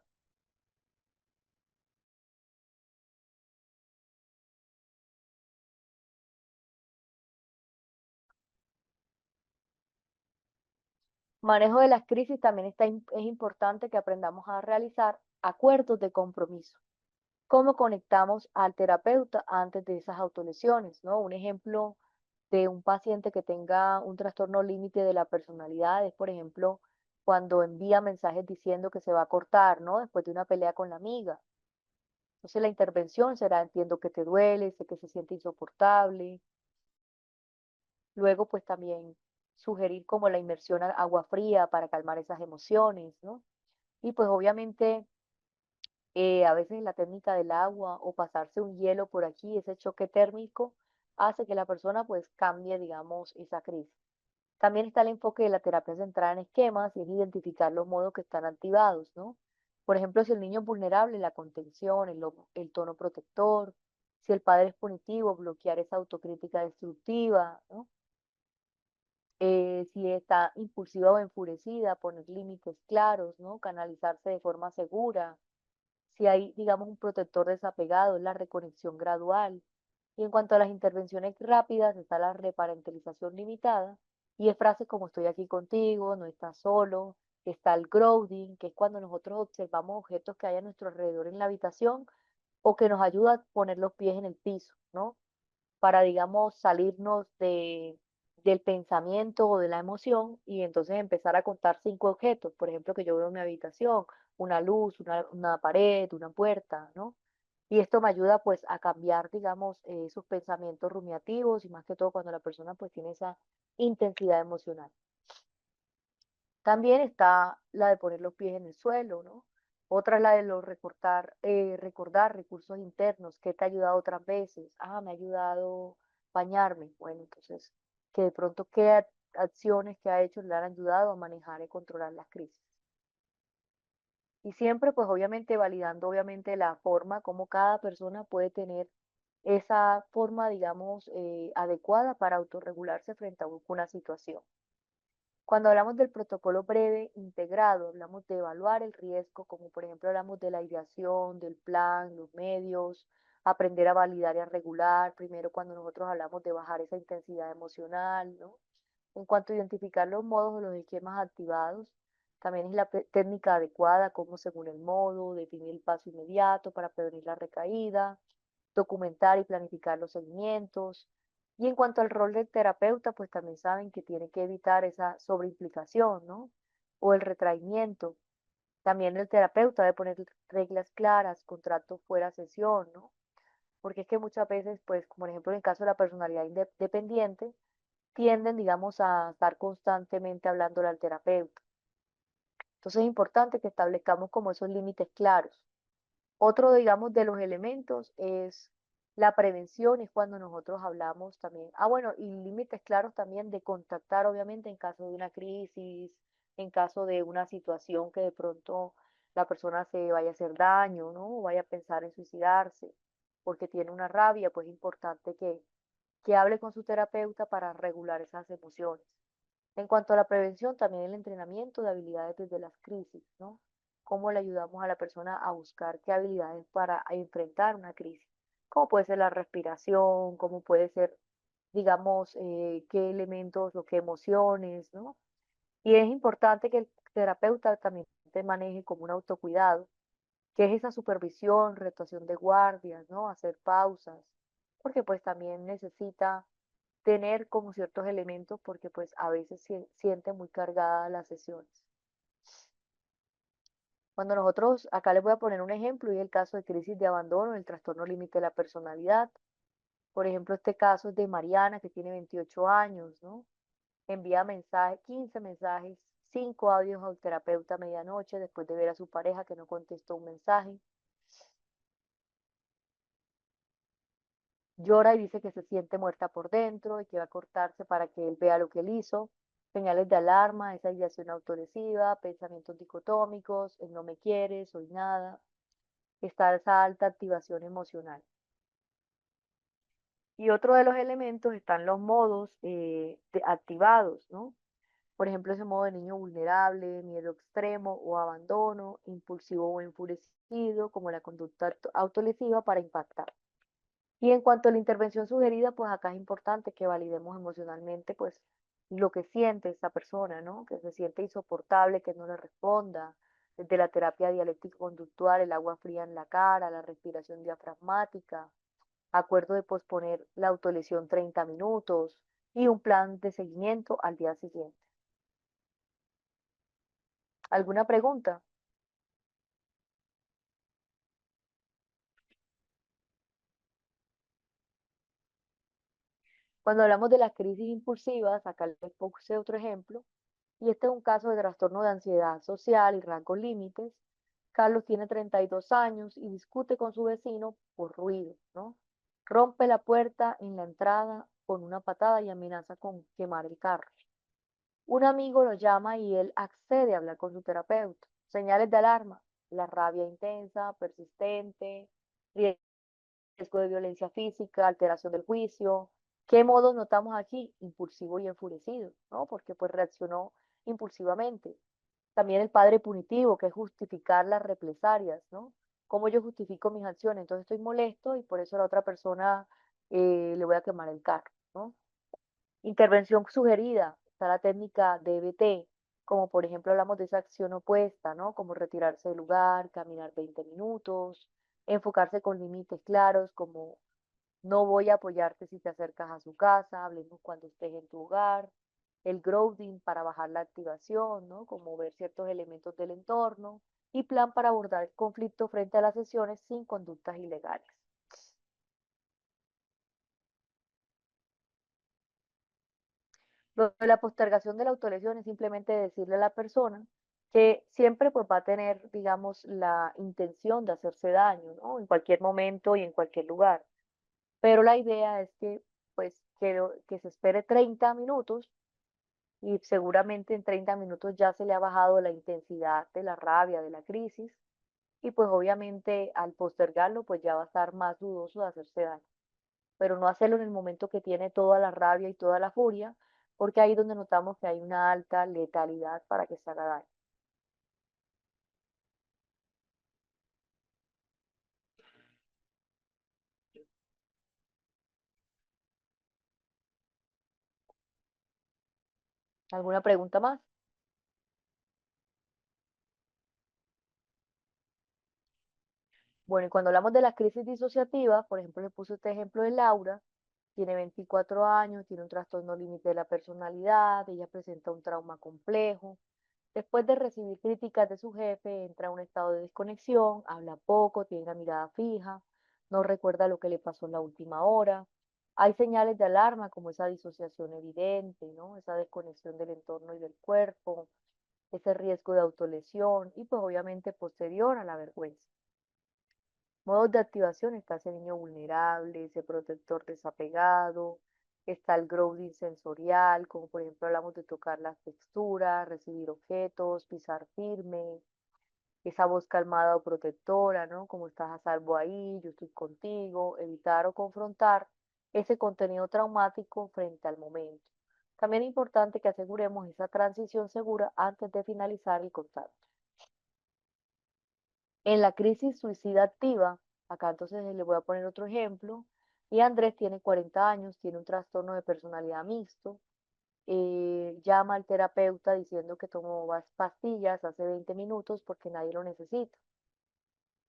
Manejo de las crisis también es importante que aprendamos a realizar acuerdos de compromiso. ¿Cómo conectamos al terapeuta antes de esas autolesiones, ¿no? Un ejemplo de un paciente que tenga un trastorno límite de la personalidad es, por ejemplo, cuando envía mensajes diciendo que se va a cortar, ¿no? Después de una pelea con la amiga. Entonces la intervención será, entiendo que te duele, sé que se siente insoportable. Luego, pues también sugerir como la inmersión a agua fría para calmar esas emociones, ¿no? Y pues obviamente a veces la técnica del agua o pasarse un hielo por aquí, ese choque térmico, hace que la persona pues cambie, digamos, esa crisis. También está el enfoque de la terapia centrada en esquemas y es identificar los modos que están activados, ¿no? Por ejemplo, si el niño es vulnerable, la contención, el tono protector; si el padre es punitivo, bloquear esa autocrítica destructiva, ¿no? Si está impulsiva o enfurecida, poner límites claros, ¿no? Canalizarse de forma segura. Si hay, digamos, un protector desapegado, es la reconexión gradual. Y en cuanto a las intervenciones rápidas, está la reparentalización limitada, y es frases como estoy aquí contigo, no estás solo; está el grounding, que es cuando nosotros observamos objetos que hay a nuestro alrededor en la habitación o que nos ayuda a poner los pies en el piso, ¿no? Para, digamos, salirnos del pensamiento o de la emoción y entonces empezar a contar 5 objetos, por ejemplo, que yo veo en mi habitación: una luz, una pared, una puerta, ¿no? Y esto me ayuda pues a cambiar, digamos, esos pensamientos rumiativos y más que todo cuando la persona pues tiene esa intensidad emocional. También está la de poner los pies en el suelo, ¿no? Otra es la de recordar recursos internos. ¿Qué te ha ayudado otras veces? Ah, me ha ayudado bañarme. Bueno, entonces, que de pronto qué acciones que ha hecho le han ayudado a manejar y controlar las crisis. Y siempre, pues obviamente validando obviamente la forma como cada persona puede tener esa forma, digamos, adecuada para autorregularse frente a una situación. Cuando hablamos del protocolo breve integrado, hablamos de evaluar el riesgo, como por ejemplo hablamos de la ideación, del plan, los medios, aprender a validar y a regular, primero cuando nosotros hablamos de bajar esa intensidad emocional, ¿no? En cuanto a identificar los modos o los esquemas activados, también es la técnica adecuada, como según el modo, definir el paso inmediato para prevenir la recaída, documentar y planificar los seguimientos. Y en cuanto al rol del terapeuta, pues también saben que tiene que evitar esa sobreimplicación, ¿no? O el retraimiento. También el terapeuta debe poner reglas claras, contrato fuera sesión, ¿no? Porque es que muchas veces, pues, como por ejemplo en el caso de la personalidad independiente, tienden, digamos, a estar constantemente hablándole al terapeuta. Entonces es importante que establezcamos como esos límites claros. Otro, digamos, de los elementos es la prevención, es cuando nosotros hablamos también, bueno, y límites claros también de contactar, obviamente, en caso de una crisis, en caso de una situación que de pronto la persona se vaya a hacer daño, ¿no? O vaya a pensar en suicidarse porque tiene una rabia, pues es importante que hable con su terapeuta para regular esas emociones. En cuanto a la prevención, también el entrenamiento de habilidades desde las crisis, ¿no? Cómo le ayudamos a la persona a buscar qué habilidades para enfrentar una crisis. Cómo puede ser la respiración, cómo puede ser, digamos, qué elementos o qué emociones, ¿no? Y es importante que el terapeuta también te maneje como un autocuidado, que es esa supervisión, rotación de guardias, ¿no? Hacer pausas, porque pues también necesita tener como ciertos elementos porque pues a veces siente muy cargadas las sesiones. Cuando nosotros, acá les voy a poner un ejemplo y es el caso de crisis de abandono, el trastorno límite de la personalidad. Por ejemplo, este caso es de Mariana, que tiene 28 años, ¿no? Envía mensajes, 15 mensajes, 5 audios al terapeuta a medianoche después de ver a su pareja que no contestó un mensaje. Llora y dice que se siente muerta por dentro y que va a cortarse para que él vea lo que él hizo. Señales de alarma, esa ideación autolesiva, pensamientos dicotómicos, el no me quiere, soy nada. Está esa alta activación emocional. Y otro de los elementos están los modos activados, ¿no? Por ejemplo, ese modo de niño vulnerable, miedo extremo o abandono, impulsivo o enfurecido, como la conducta autolesiva para impactar. Y en cuanto a la intervención sugerida, pues acá es importante que validemos emocionalmente, pues, lo que siente esa persona, ¿no? Que se siente insoportable, que no le responda. Desde la terapia dialéctico conductual, el agua fría en la cara, la respiración diafragmática, acuerdo de posponer la autolesión 30 minutos y un plan de seguimiento al día siguiente. ¿Alguna pregunta? Cuando hablamos de las crisis impulsivas, acá les puse otro ejemplo. Y este es un caso de trastorno de ansiedad social y rasgos límites. Carlos tiene 32 años y discute con su vecino por ruido, ¿no? Rompe la puerta en la entrada con una patada y amenaza con quemar el carro. Un amigo lo llama y él accede a hablar con su terapeuta. Señales de alarma: la rabia intensa, persistente, riesgo de violencia física, alteración del juicio. ¿Qué modos notamos aquí? Impulsivo y enfurecido, ¿no? Porque pues reaccionó impulsivamente. También el padre punitivo, que es justificar las represalias, ¿no? ¿Cómo yo justifico mis acciones? Entonces estoy molesto y por eso a la otra persona le voy a quemar el carro, ¿no? Intervención sugerida, está la técnica DBT, como por ejemplo hablamos de esa acción opuesta, ¿no? Como retirarse del lugar, caminar 20 minutos, enfocarse con límites claros, como no voy a apoyarte si te acercas a su casa, hablemos cuando estés en tu hogar. El grounding para bajar la activación, ¿no? Como ver ciertos elementos del entorno. Y plan para abordar el conflicto frente a las sesiones sin conductas ilegales. Lo de la postergación de la autolesión es simplemente decirle a la persona que siempre pues va a tener, digamos, la intención de hacerse daño, ¿no? En cualquier momento y en cualquier lugar. Pero la idea es que pues que se espere 30 minutos y seguramente en 30 minutos ya se le ha bajado la intensidad de la rabia, de la crisis, y pues obviamente al postergarlo pues ya va a estar más dudoso de hacerse daño, pero no hacerlo en el momento que tiene toda la rabia y toda la furia, porque ahí es donde notamos que hay una alta letalidad para que se haga daño. ¿Alguna pregunta más? Bueno, y cuando hablamos de la crisis disociativa, por ejemplo, le puse este ejemplo de Laura, tiene 24 años, tiene un trastorno límite de la personalidad, ella presenta un trauma complejo. Después de recibir críticas de su jefe, entra en un estado de desconexión, habla poco, tiene la mirada fija, no recuerda lo que le pasó en la última hora. Hay señales de alarma como esa disociación evidente, ¿no? Esa desconexión del entorno y del cuerpo, ese riesgo de autolesión y pues obviamente posterior a la vergüenza. Modos de activación: está ese niño vulnerable, ese protector desapegado, está el grounding sensorial, como por ejemplo hablamos de tocar las texturas, recibir objetos, pisar firme, esa voz calmada o protectora, ¿no? Como estás a salvo ahí, yo estoy contigo, evitar o confrontar ese contenido traumático frente al momento. También es importante que aseguremos esa transición segura antes de finalizar el contacto. En la crisis suicida activa, acá entonces le voy a poner otro ejemplo, y Andrés tiene 40 años, tiene un trastorno de personalidad mixto, llama al terapeuta diciendo que tomó pastillas hace 20 minutos porque nadie lo necesita.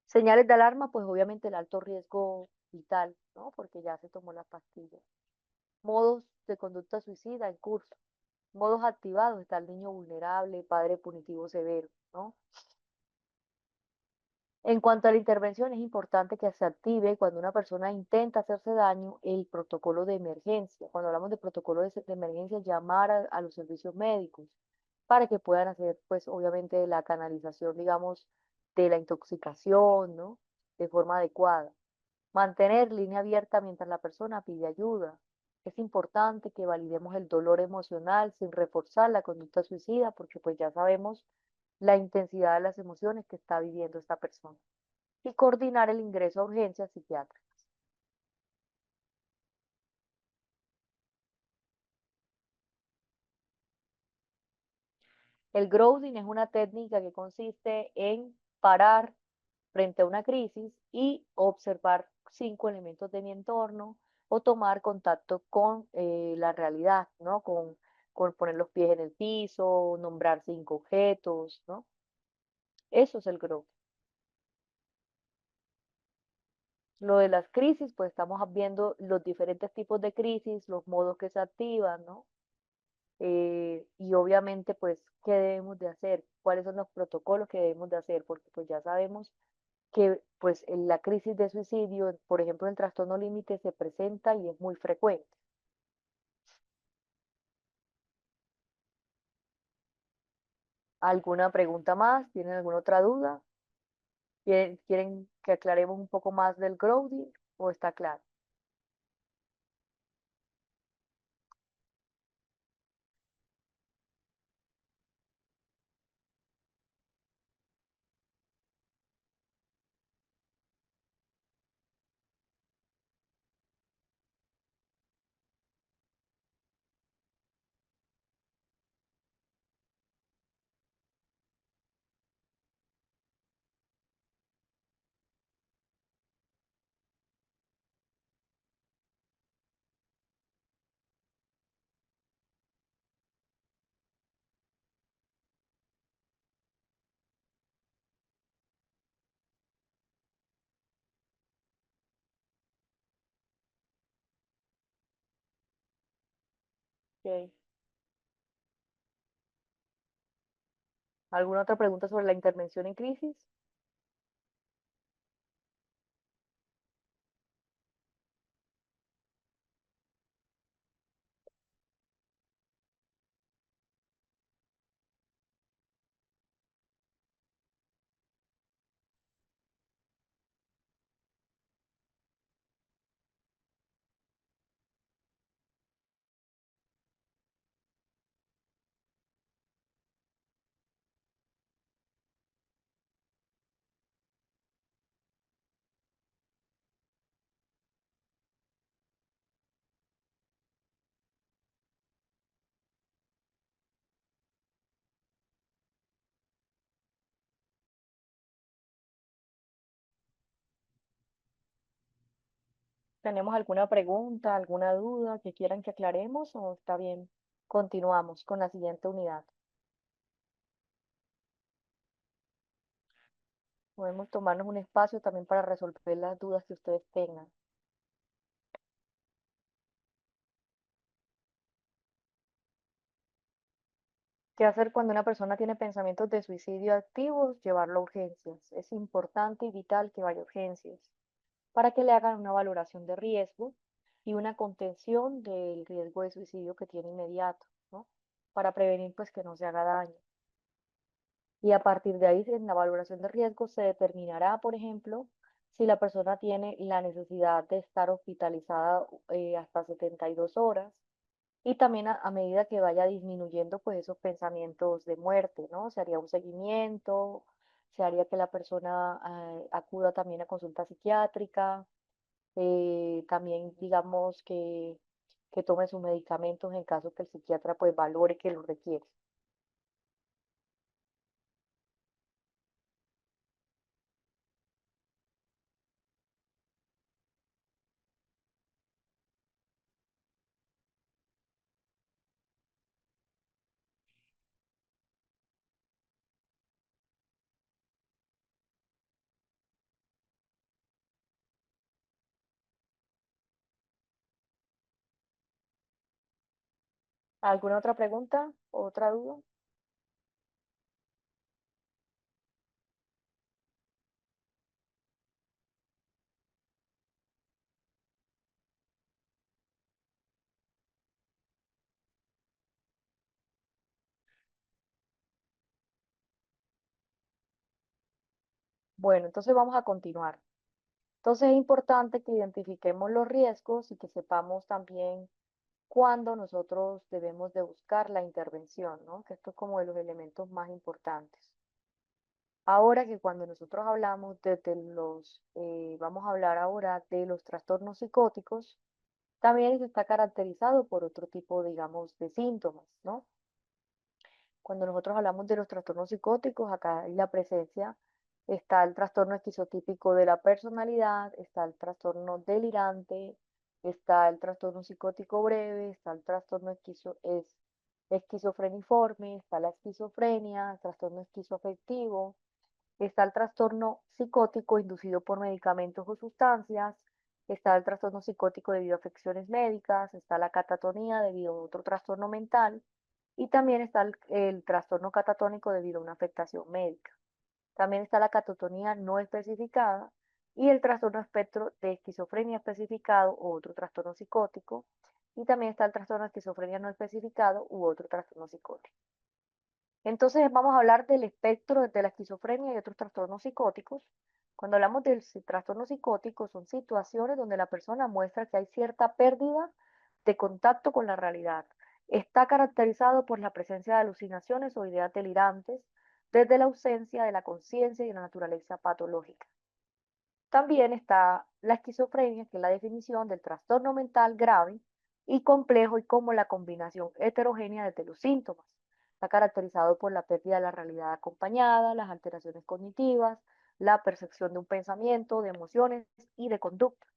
Señales de alarma, pues obviamente el alto riesgo vital, ¿no? Porque ya se tomó las pastillas. Modos de conducta suicida en curso. Modos activados: está el niño vulnerable, padre punitivo severo, ¿no? En cuanto a la intervención, es importante que se active cuando una persona intenta hacerse daño el protocolo de emergencia. Cuando hablamos de protocolo de emergencia, llamar a los servicios médicos para que puedan hacer, pues obviamente, la canalización, digamos, de la intoxicación, ¿no? De forma adecuada. Mantener línea abierta mientras la persona pide ayuda. Es importante que validemos el dolor emocional sin reforzar la conducta suicida, porque pues ya sabemos la intensidad de las emociones que está viviendo esta persona. Y coordinar el ingreso a urgencias psiquiátricas. El grounding es una técnica que consiste en parar frente a una crisis y observar 5 elementos de mi entorno o tomar contacto con la realidad, ¿no? Con poner los pies en el piso, nombrar 5 objetos, ¿no? Eso es el grounding. Lo de las crisis, pues estamos viendo los diferentes tipos de crisis, los modos que se activan, ¿no? Y obviamente, pues, ¿qué debemos de hacer? ¿Cuáles son los protocolos que debemos de hacer? Porque pues ya sabemos que pues en la crisis de suicidio, por ejemplo, el trastorno límite se presenta y es muy frecuente. ¿Alguna pregunta más? ¿Tienen alguna otra duda? ¿Quieren que aclaremos un poco más del grounding o está claro? Ok. ¿Alguna otra pregunta sobre la intervención en crisis? ¿Tenemos alguna pregunta, alguna duda que quieran que aclaremos o está bien? Continuamos con la siguiente unidad. Podemos tomarnos un espacio también para resolver las dudas que ustedes tengan. ¿Qué hacer cuando una persona tiene pensamientos de suicidio activos? Llevarlo a urgencias. Es importante y vital que vaya a urgencias para que le hagan una valoración de riesgo y una contención del riesgo de suicidio que tiene inmediato, ¿no? Para prevenir pues que no se haga daño. Y a partir de ahí, en la valoración de riesgo, se determinará, por ejemplo, si la persona tiene la necesidad de estar hospitalizada hasta 72 horas y también a medida que vaya disminuyendo pues esos pensamientos de muerte, ¿no? Se haría un seguimiento, se haría que la persona acuda también a consulta psiquiátrica, también digamos que tome sus medicamentos en caso que el psiquiatra pues valore que lo requiere. ¿Alguna otra pregunta? ¿Otra duda? Bueno, entonces vamos a continuar. Entonces es importante que identifiquemos los riesgos y que sepamos también cuándo nosotros debemos de buscar la intervención, ¿no? Que esto es como de los elementos más importantes. Ahora que cuando nosotros hablamos vamos a hablar ahora de los trastornos psicóticos, también está caracterizado por otro tipo, digamos, de síntomas, ¿no? Cuando nosotros hablamos de los trastornos psicóticos, acá hay la presencia, está el trastorno esquizotípico de la personalidad, está el trastorno delirante, está el trastorno psicótico breve, está el trastorno esquizofreniforme, está la esquizofrenia, el trastorno esquizoafectivo, está el trastorno psicótico inducido por medicamentos o sustancias, está el trastorno psicótico debido a afecciones médicas, está la catatonía debido a otro trastorno mental y también está el trastorno catatónico debido a una afectación médica. También está la catatonía no especificada y el trastorno espectro de esquizofrenia especificado o otro trastorno psicótico. Y también está el trastorno de esquizofrenia no especificado u otro trastorno psicótico. Entonces vamos a hablar del espectro de la esquizofrenia y otros trastornos psicóticos. Cuando hablamos del trastorno psicótico, son situaciones donde la persona muestra que hay cierta pérdida de contacto con la realidad. Está caracterizado por la presencia de alucinaciones o ideas delirantes, desde la ausencia de la conciencia y la naturaleza patológica. También está la esquizofrenia, que es la definición del trastorno mental grave y complejo y como la combinación heterogénea de los síntomas. Está caracterizado por la pérdida de la realidad acompañada, las alteraciones cognitivas, la percepción de un pensamiento, de emociones y de conducta.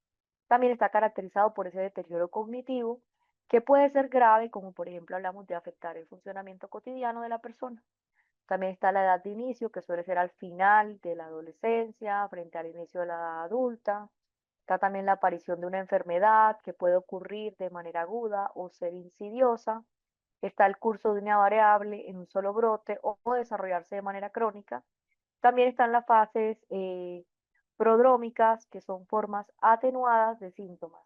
También está caracterizado por ese deterioro cognitivo que puede ser grave, como por ejemplo hablamos de afectar el funcionamiento cotidiano de la persona. También está la edad de inicio, que suele ser al final de la adolescencia, frente al inicio de la edad adulta. Está también la aparición de una enfermedad que puede ocurrir de manera aguda o ser insidiosa. Está el curso de una variable en un solo brote o desarrollarse de manera crónica. También están las fases prodrómicas, que son formas atenuadas de síntomas.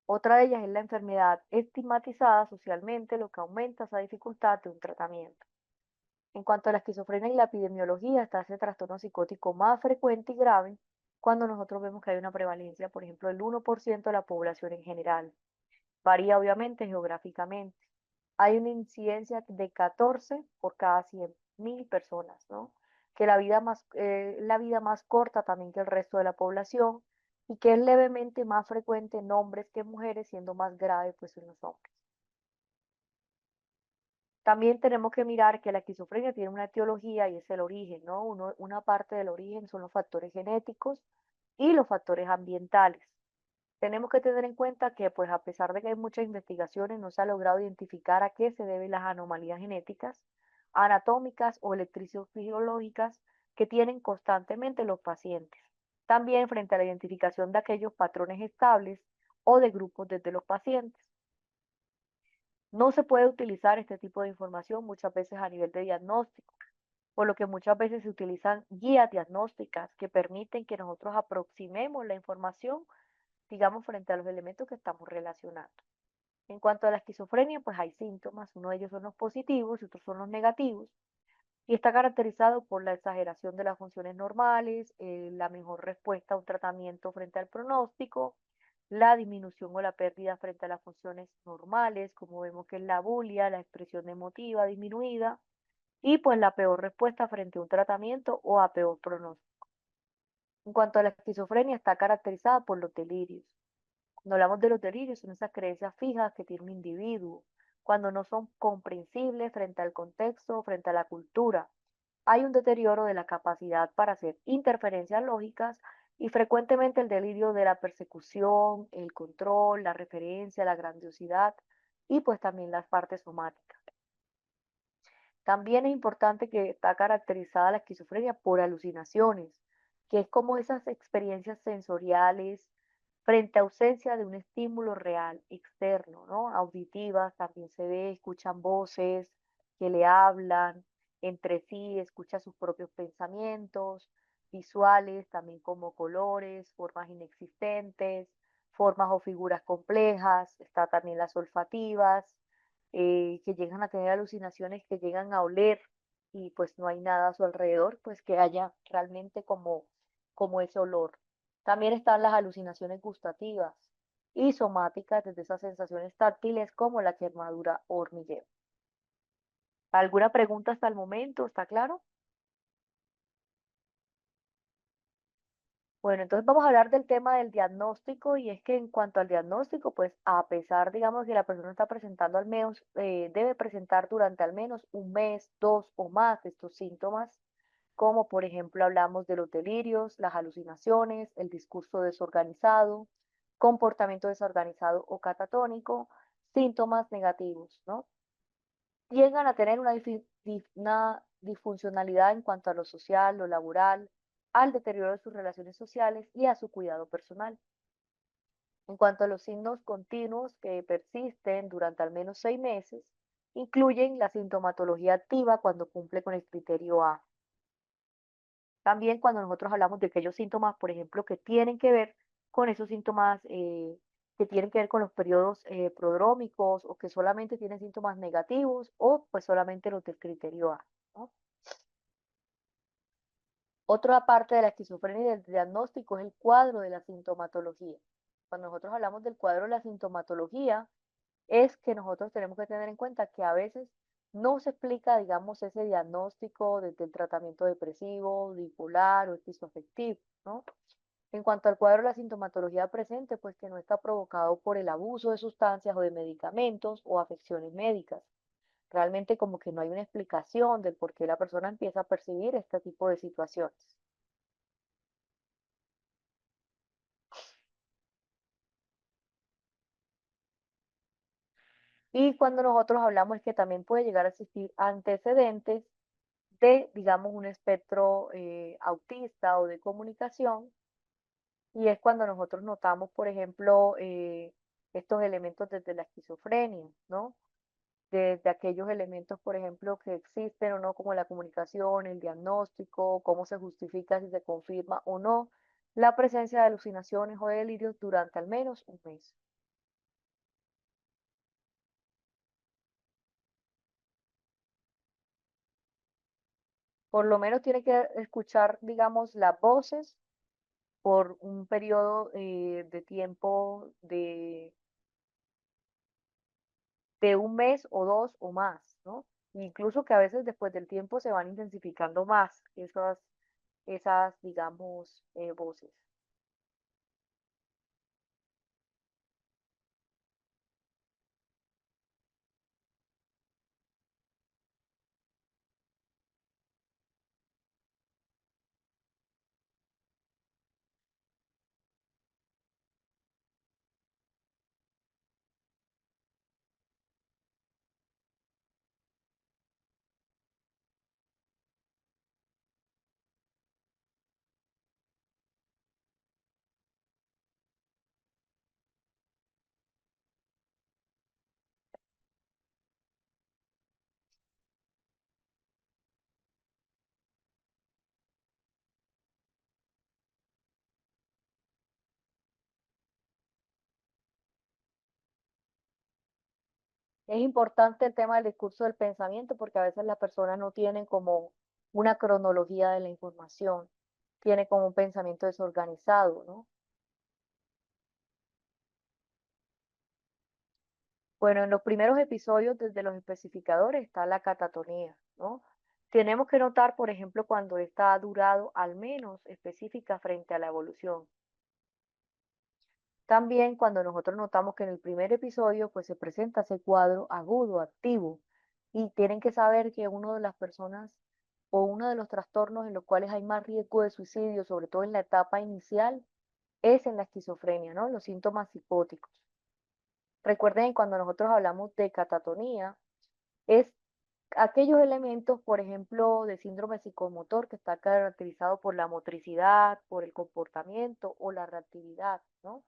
Otra de ellas es la enfermedad estigmatizada socialmente, lo que aumenta esa dificultad de un tratamiento. En cuanto a la esquizofrenia y la epidemiología, está ese trastorno psicótico más frecuente y grave cuando nosotros vemos que hay una prevalencia, por ejemplo, del 1% de la población en general. Varía obviamente geográficamente. Hay una incidencia de 14 por cada 100.000 personas, ¿no? Que la vida más corta también que el resto de la población y que es levemente más frecuente en hombres que en mujeres, siendo más grave pues en los hombres. También tenemos que mirar que la esquizofrenia tiene una etiología y es el origen, ¿no? Una parte del origen son los factores genéticos y los factores ambientales. Tenemos que tener en cuenta que, pues, a pesar de que hay muchas investigaciones, no se ha logrado identificar a qué se deben las anomalías genéticas, anatómicas o electrofisiológicas que tienen constantemente los pacientes. También frente a la identificación de aquellos patrones estables o de grupos desde los pacientes. No se puede utilizar este tipo de información muchas veces a nivel de diagnóstico, por lo que muchas veces se utilizan guías diagnósticas que permiten que nosotros aproximemos la información, digamos, frente a los elementos que estamos relacionando. En cuanto a la esquizofrenia, pues hay síntomas, uno de ellos son los positivos y otros son los negativos, y está caracterizado por la exageración de las funciones normales, la mejor respuesta a un tratamiento frente al pronóstico, la disminución o la pérdida frente a las funciones normales, como vemos que es la bulia, la expresión emotiva disminuida, y pues la peor respuesta frente a un tratamiento o a peor pronóstico. En cuanto a la esquizofrenia, está caracterizada por los delirios. Cuando hablamos de los delirios, son esas creencias fijas que tiene un individuo, cuando no son comprensibles frente al contexto, frente a la cultura. Hay un deterioro de la capacidad para hacer interferencias lógicas y frecuentemente el delirio de la persecución, el control, la referencia, la grandiosidad y pues también las partes somáticas. También es importante que está caracterizada la esquizofrenia por alucinaciones, que es como esas experiencias sensoriales frente a ausencia de un estímulo real externo, ¿no? Auditivas, también se ve, escuchan voces que le hablan entre sí, escucha sus propios pensamientos, visuales, también como colores, formas inexistentes, formas o figuras complejas, está también las olfativas, que llegan a tener alucinaciones, que llegan a oler y pues no hay nada a su alrededor, pues que haya realmente como ese olor. También están las alucinaciones gustativas y somáticas, desde esas sensaciones táctiles como la quemadura o hormigueo. ¿Alguna pregunta hasta el momento? ¿Está claro? Bueno, entonces vamos a hablar del tema del diagnóstico y es que en cuanto al diagnóstico, pues a pesar, digamos, que la persona está presentando al menos, debe presentar durante al menos un mes, dos o más estos síntomas, como por ejemplo hablamos de los delirios, las alucinaciones, el discurso desorganizado, comportamiento desorganizado o catatónico, síntomas negativos, ¿no? Llegan a tener una disfuncionalidad en cuanto a lo social, lo laboral, al deterioro de sus relaciones sociales y a su cuidado personal. En cuanto a los signos continuos que persisten durante al menos 6 meses, incluyen la sintomatología activa cuando cumple con el criterio A. También cuando nosotros hablamos de aquellos síntomas, por ejemplo, que tienen que ver con esos síntomas que tienen que ver con los periodos prodrómicos o que solamente tienen síntomas negativos o pues solamente los del criterio A, ¿no? Otra parte de la esquizofrenia y del diagnóstico es el cuadro de la sintomatología. Cuando nosotros hablamos del cuadro de la sintomatología, es que nosotros tenemos que tener en cuenta que a veces no se explica, digamos, ese diagnóstico desde el tratamiento depresivo, bipolar o esquizoafectivo, ¿no? En cuanto al cuadro de la sintomatología presente, pues que no está provocado por el abuso de sustancias o de medicamentos o afecciones médicas. Realmente como que no hay una explicación del por qué la persona empieza a percibir este tipo de situaciones. Y cuando nosotros hablamos es que también puede llegar a existir antecedentes de, digamos, un espectro autista o de comunicación, y es cuando nosotros notamos, por ejemplo, estos elementos desde la esquizofrenia, ¿no? de aquellos elementos, por ejemplo, que existen o no, como la comunicación, el diagnóstico, cómo se justifica si se confirma o no la presencia de alucinaciones o delirios durante al menos un mes. Por lo menos tiene que escuchar, digamos, las voces por un periodo de tiempo de un mes o dos o más, ¿no? Incluso que a veces después del tiempo se van intensificando más esas, digamos, voces. Es importante el tema del discurso del pensamiento porque a veces las personas no tienen como una cronología de la información, tiene como un pensamiento desorganizado, ¿no? Bueno, en los primeros episodios desde los especificadores está la catatonía, ¿no? Tenemos que notar, por ejemplo, cuando esta ha durado al menos específica frente a la evolución. También cuando nosotros notamos que en el primer episodio pues se presenta ese cuadro agudo, activo, y tienen que saber que uno de las personas o uno de los trastornos en los cuales hay más riesgo de suicidio, sobre todo en la etapa inicial, es en la esquizofrenia, ¿no? Los síntomas psicóticos. Recuerden que cuando nosotros hablamos de catatonía, es aquellos elementos, por ejemplo, de síndrome psicomotor que está caracterizado por la motricidad, por el comportamiento o la reactividad, ¿no?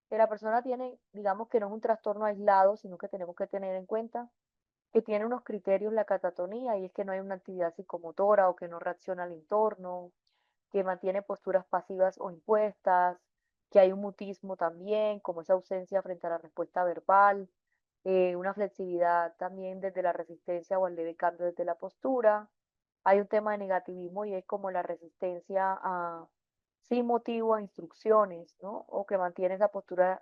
Que la persona tiene, digamos que no es un trastorno aislado, sino que tenemos que tener en cuenta que tiene unos criterios la catatonía y es que no hay una actividad psicomotora o que no reacciona al entorno, que mantiene posturas pasivas o impuestas, que hay un mutismo también, como esa ausencia frente a la respuesta verbal, una flexibilidad también desde la resistencia o el leve cambio desde la postura. Hay un tema de negativismo y es como la resistencia a, sin motivo a instrucciones, ¿no? O que mantiene esa postura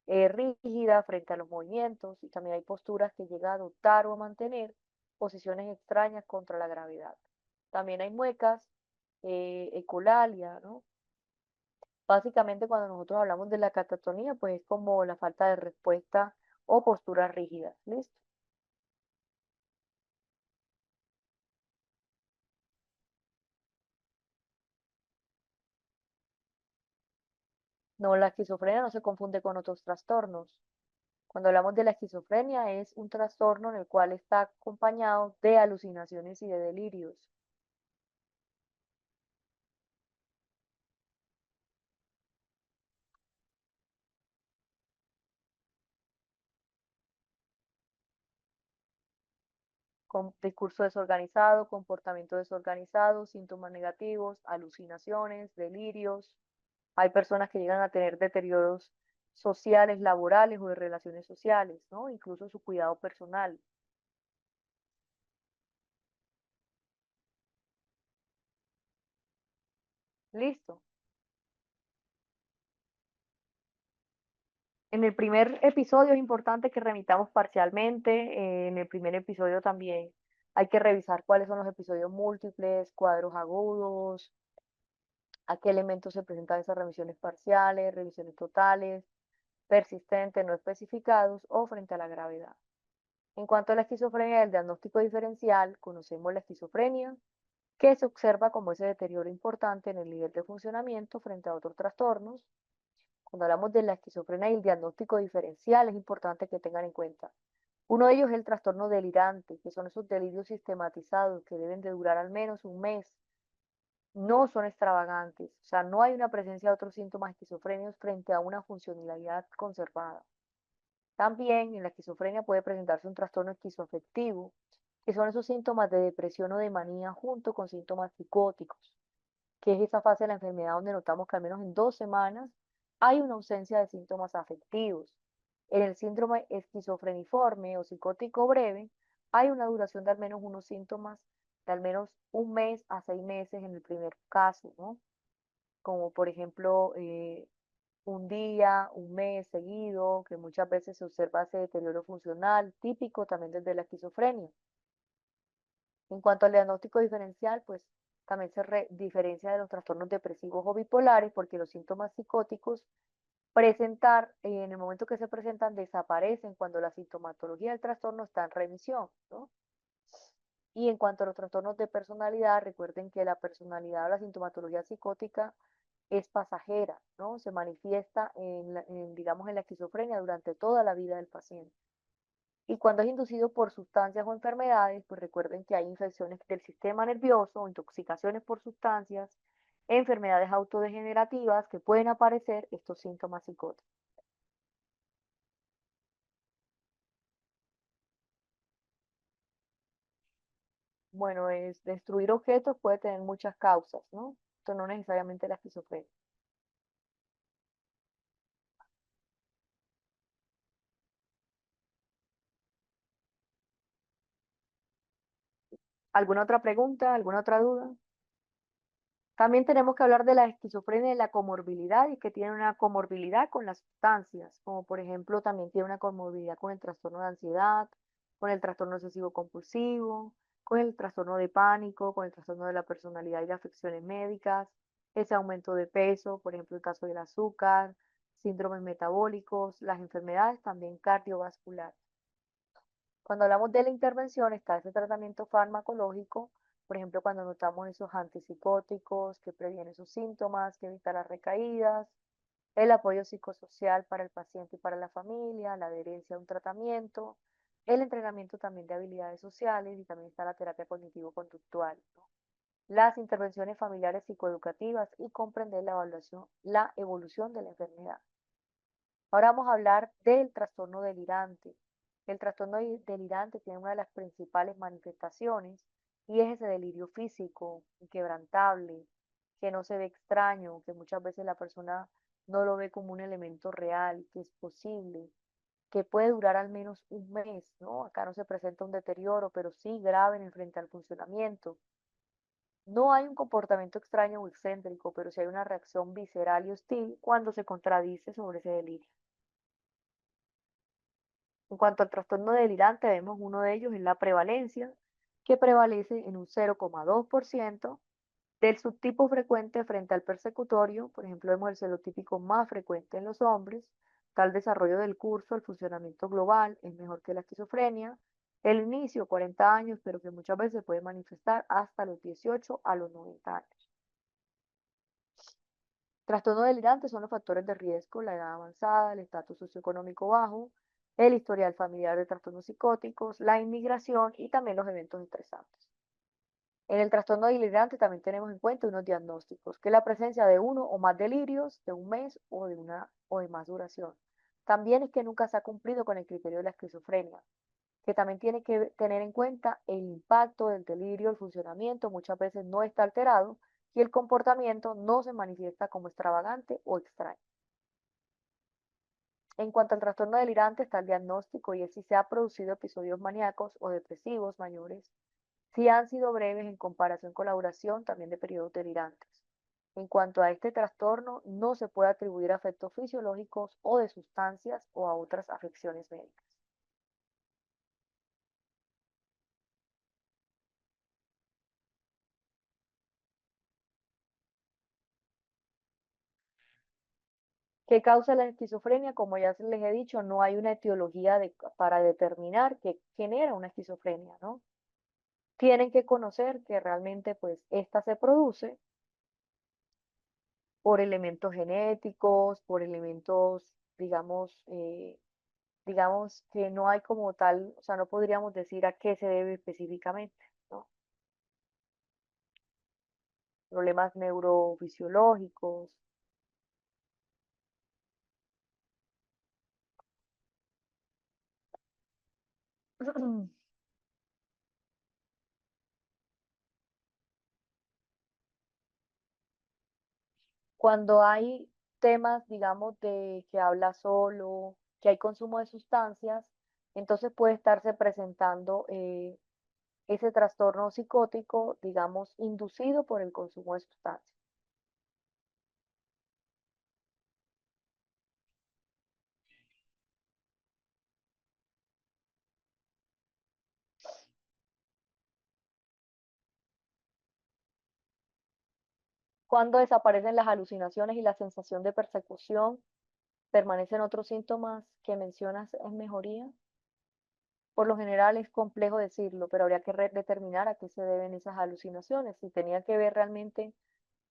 rígida frente a los movimientos y también hay posturas que llega a adoptar o a mantener posiciones extrañas contra la gravedad. También hay muecas, ecolalia, ¿no? Básicamente cuando nosotros hablamos de la catatonía, pues es como la falta de respuesta o posturas rígidas, ¿listo? No, la esquizofrenia no se confunde con otros trastornos. Cuando hablamos de la esquizofrenia es un trastorno en el cual está acompañado de alucinaciones y de delirios. Con discurso desorganizado, comportamiento desorganizado, síntomas negativos, alucinaciones, delirios. Hay personas que llegan a tener deterioros sociales, laborales o de relaciones sociales, ¿no? Incluso su cuidado personal. Listo. En el primer episodio es importante que remitamos parcialmente. En el primer episodio también hay que revisar cuáles son los episodios múltiples, cuadros agudos, a qué elementos se presentan esas revisiones parciales, revisiones totales, persistentes, no especificados o frente a la gravedad. En cuanto a la esquizofrenia, el diagnóstico diferencial, conocemos la esquizofrenia, que se observa como ese deterioro importante en el nivel de funcionamiento frente a otros trastornos. Cuando hablamos de la esquizofrenia y el diagnóstico diferencial, es importante que tengan en cuenta. Uno de ellos es el trastorno delirante, que son esos delirios sistematizados que deben de durar al menos un mes. No son extravagantes, o sea, no hay una presencia de otros síntomas esquizofrénicos frente a una funcionalidad conservada. También en la esquizofrenia puede presentarse un trastorno esquizoafectivo, que son esos síntomas de depresión o de manía junto con síntomas psicóticos, que es esa fase de la enfermedad donde notamos que al menos en 2 semanas hay una ausencia de síntomas afectivos. En el síndrome esquizofreniforme o psicótico breve, hay una duración de al menos unos síntomas de al menos 1 mes a 6 meses en el primer caso, ¿no? Como por ejemplo, un día, un mes seguido, que muchas veces se observa ese deterioro funcional, típico también desde la esquizofrenia. En cuanto al diagnóstico diferencial, pues también se diferencia de los trastornos depresivos o bipolares, porque los síntomas psicóticos presentar, en el momento que se presentan, desaparecen cuando la sintomatología del trastorno está en remisión, ¿no? Y en cuanto a los trastornos de personalidad, recuerden que la personalidad o la sintomatología psicótica es pasajera, ¿no? Se manifiesta digamos, en la esquizofrenia durante toda la vida del paciente. Y cuando es inducido por sustancias o enfermedades, pues recuerden que hay infecciones del sistema nervioso o intoxicaciones por sustancias, enfermedades autodegenerativas que pueden aparecer estos síntomas psicóticos. Bueno, es destruir objetos puede tener muchas causas, ¿no? Esto no necesariamente la esquizofrenia. ¿Alguna otra pregunta? ¿Alguna otra duda? También tenemos que hablar de la esquizofrenia y la comorbilidad y que tiene una comorbilidad con las sustancias, como por ejemplo también tiene una comorbilidad con el trastorno de ansiedad, con el trastorno obsesivo compulsivo, con el trastorno de pánico, con el trastorno de la personalidad y las afecciones médicas, ese aumento de peso, por ejemplo el caso del azúcar, síndromes metabólicos, las enfermedades también cardiovasculares. Cuando hablamos de la intervención, está ese tratamiento farmacológico, por ejemplo, cuando notamos esos antipsicóticos que previenen esos síntomas, que evita las recaídas, el apoyo psicosocial para el paciente y para la familia, la adherencia a un tratamiento, el entrenamiento también de habilidades sociales y también está la terapia cognitivo-conductual, ¿no? Las intervenciones familiares psicoeducativas y comprender la evolución de la enfermedad. Ahora vamos a hablar del trastorno delirante. El trastorno delirante tiene una de las principales manifestaciones y es ese delirio físico, inquebrantable, que no se ve extraño, que muchas veces la persona no lo ve como un elemento real, que es posible, que puede durar al menos 1 mes, ¿no? Acá no se presenta un deterioro, pero sí grave en el frente al funcionamiento. No hay un comportamiento extraño o excéntrico, pero sí hay una reacción visceral y hostil cuando se contradice sobre ese delirio. En cuanto al trastorno delirante, vemos uno de ellos en la prevalencia, que prevalece en un 0,2% del subtipo frecuente frente al persecutorio. Por ejemplo, vemos el serotípico más frecuente en los hombres. Tal desarrollo del curso, el funcionamiento global es mejor que la esquizofrenia. El inicio, 40 años, pero que muchas veces se puede manifestar hasta los 18 a los 90 años. Trastorno delirante son los factores de riesgo, la edad avanzada, el estatus socioeconómico bajo, el historial familiar de trastornos psicóticos, la inmigración y también los eventos estresantes. En el trastorno delirante también tenemos en cuenta unos diagnósticos, que es la presencia de uno o más delirios de 1 mes o de más duración. También es que nunca se ha cumplido con el criterio de la esquizofrenia, que también tiene que tener en cuenta el impacto del delirio, el funcionamiento muchas veces no está alterado y el comportamiento no se manifiesta como extravagante o extraño. En cuanto al trastorno delirante está el diagnóstico y es si se han producido episodios maníacos o depresivos mayores, si han sido breves en comparación con la duración también de periodos delirantes. En cuanto a este trastorno, no se puede atribuir a efectos fisiológicos o de sustancias o a otras afecciones médicas. ¿Qué causa la esquizofrenia? Como ya les he dicho, no hay una etiología para determinar qué genera una esquizofrenia, ¿no? Tienen que conocer que realmente pues esta se produce por elementos genéticos, por elementos, digamos que no hay como tal, o sea, no podríamos decir a qué se debe específicamente, ¿no? Problemas neurofisiológicos. Cuando hay temas, digamos, de que habla solo, que hay consumo de sustancias, entonces puede estarse presentando ese trastorno psicótico, digamos, inducido por el consumo de sustancias. Cuando desaparecen las alucinaciones y la sensación de persecución, permanecen otros síntomas que mencionas en mejoría. Por lo general es complejo decirlo, pero habría que determinar a qué se deben esas alucinaciones. Si tenía que ver realmente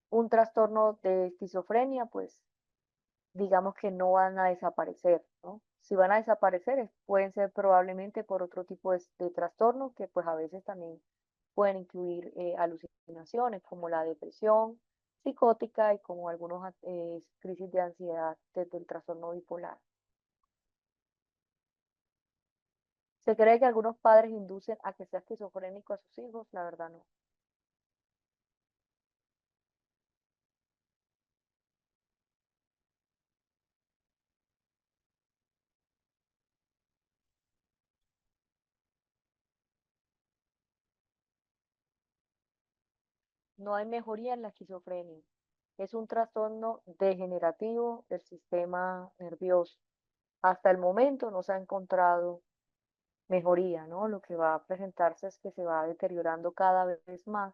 un trastorno de esquizofrenia, pues digamos que no van a desaparecer, ¿no? Si van a desaparecer, pueden ser probablemente por otro tipo de trastorno que pues a veces también pueden incluir alucinaciones como la depresión psicótica y como algunos crisis de ansiedad desde el trastorno bipolar. Se cree que algunos padres inducen a que sea esquizofrénico a sus hijos, la verdad no. No hay mejoría en la esquizofrenia. Es un trastorno degenerativo del sistema nervioso. Hasta el momento no se ha encontrado mejoría, ¿no? Lo que va a presentarse es que se va deteriorando cada vez más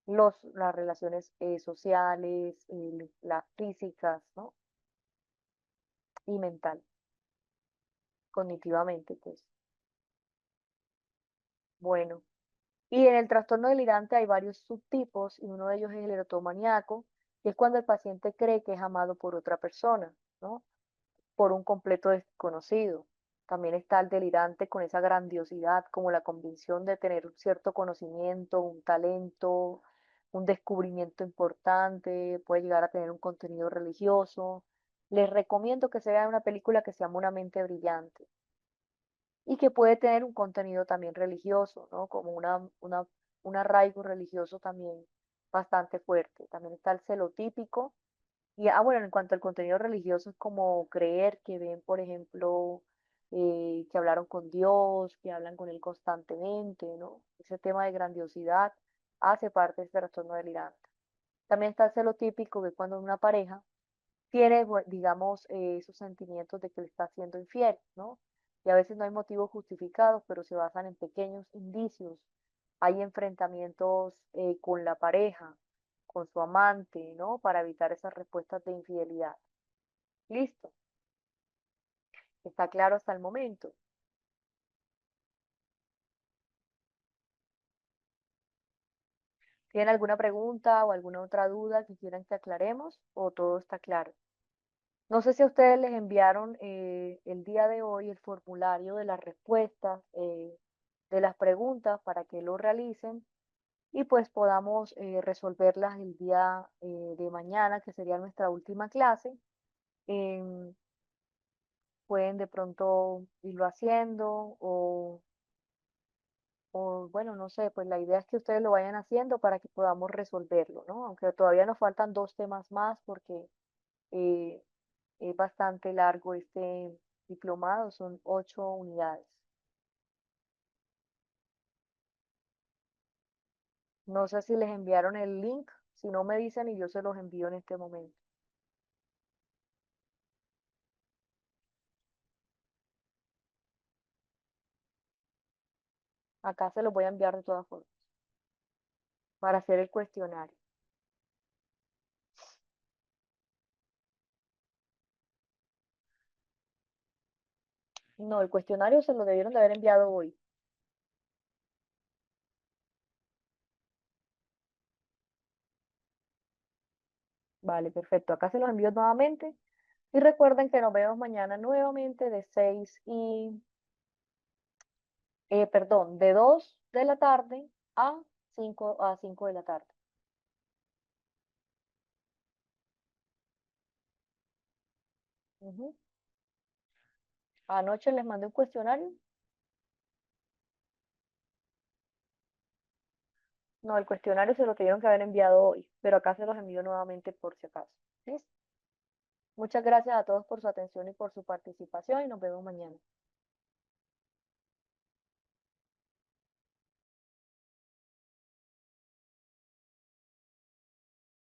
las relaciones sociales, las físicas, ¿no? Y mental, cognitivamente, pues. Bueno, y en el trastorno delirante hay varios subtipos y uno de ellos es el erotomaníaco, que es cuando el paciente cree que es amado por otra persona, ¿no? Por un completo desconocido. También está el delirante con esa grandiosidad, como la convicción de tener un cierto conocimiento, un talento, un descubrimiento importante, puede llegar a tener un contenido religioso. Les recomiendo que se vean una película que se llama Una mente brillante y que puede tener un contenido también religioso, ¿no? Como un arraigo religioso también bastante fuerte. También está el celotípico, y, bueno, en cuanto al contenido religioso, es como creer que ven, por ejemplo, que hablaron con Dios, que hablan con Él constantemente, ¿no? Ese tema de grandiosidad hace parte de este trastorno delirante. También está el celo típico, que cuando una pareja tiene, digamos, esos sentimientos de que le está siendo infiel, ¿no? Y a veces no hay motivos justificados, pero se basan en pequeños indicios. Hay enfrentamientos con la pareja, con su amante, ¿no? Para evitar esas respuestas de infidelidad. Listo, está claro hasta el momento. ¿Tienen alguna pregunta o alguna otra duda que quieran que aclaremos o todo está claro? No sé si a ustedes les enviaron el día de hoy el formulario de las respuestas de las preguntas para que lo realicen y pues podamos resolverlas el día de mañana, que sería nuestra última clase. Em, Pueden de pronto irlo haciendo o bueno, no sé, pues la idea es que ustedes lo vayan haciendo para que podamos resolverlo, ¿no? Aunque todavía nos faltan dos temas más porque eh, es bastante largo este diplomado, son 8 unidades. No sé si les enviaron el link, si no me dicen y yo se los envío en este momento. Acá se los voy a enviar de todas formas para hacer el cuestionario. No, el cuestionario se lo debieron de haber enviado hoy. Vale, perfecto. Acá se los envío nuevamente. Y recuerden que nos vemos mañana nuevamente de 6 y, perdón, de 2 de la tarde a 5 de la tarde. Ujú. Anoche les mandé un cuestionario. No, el cuestionario se lo tuvieron que haber enviado hoy, pero acá se los envío nuevamente por si acaso. ¿Listo? Muchas gracias a todos por su atención y por su participación y nos vemos mañana.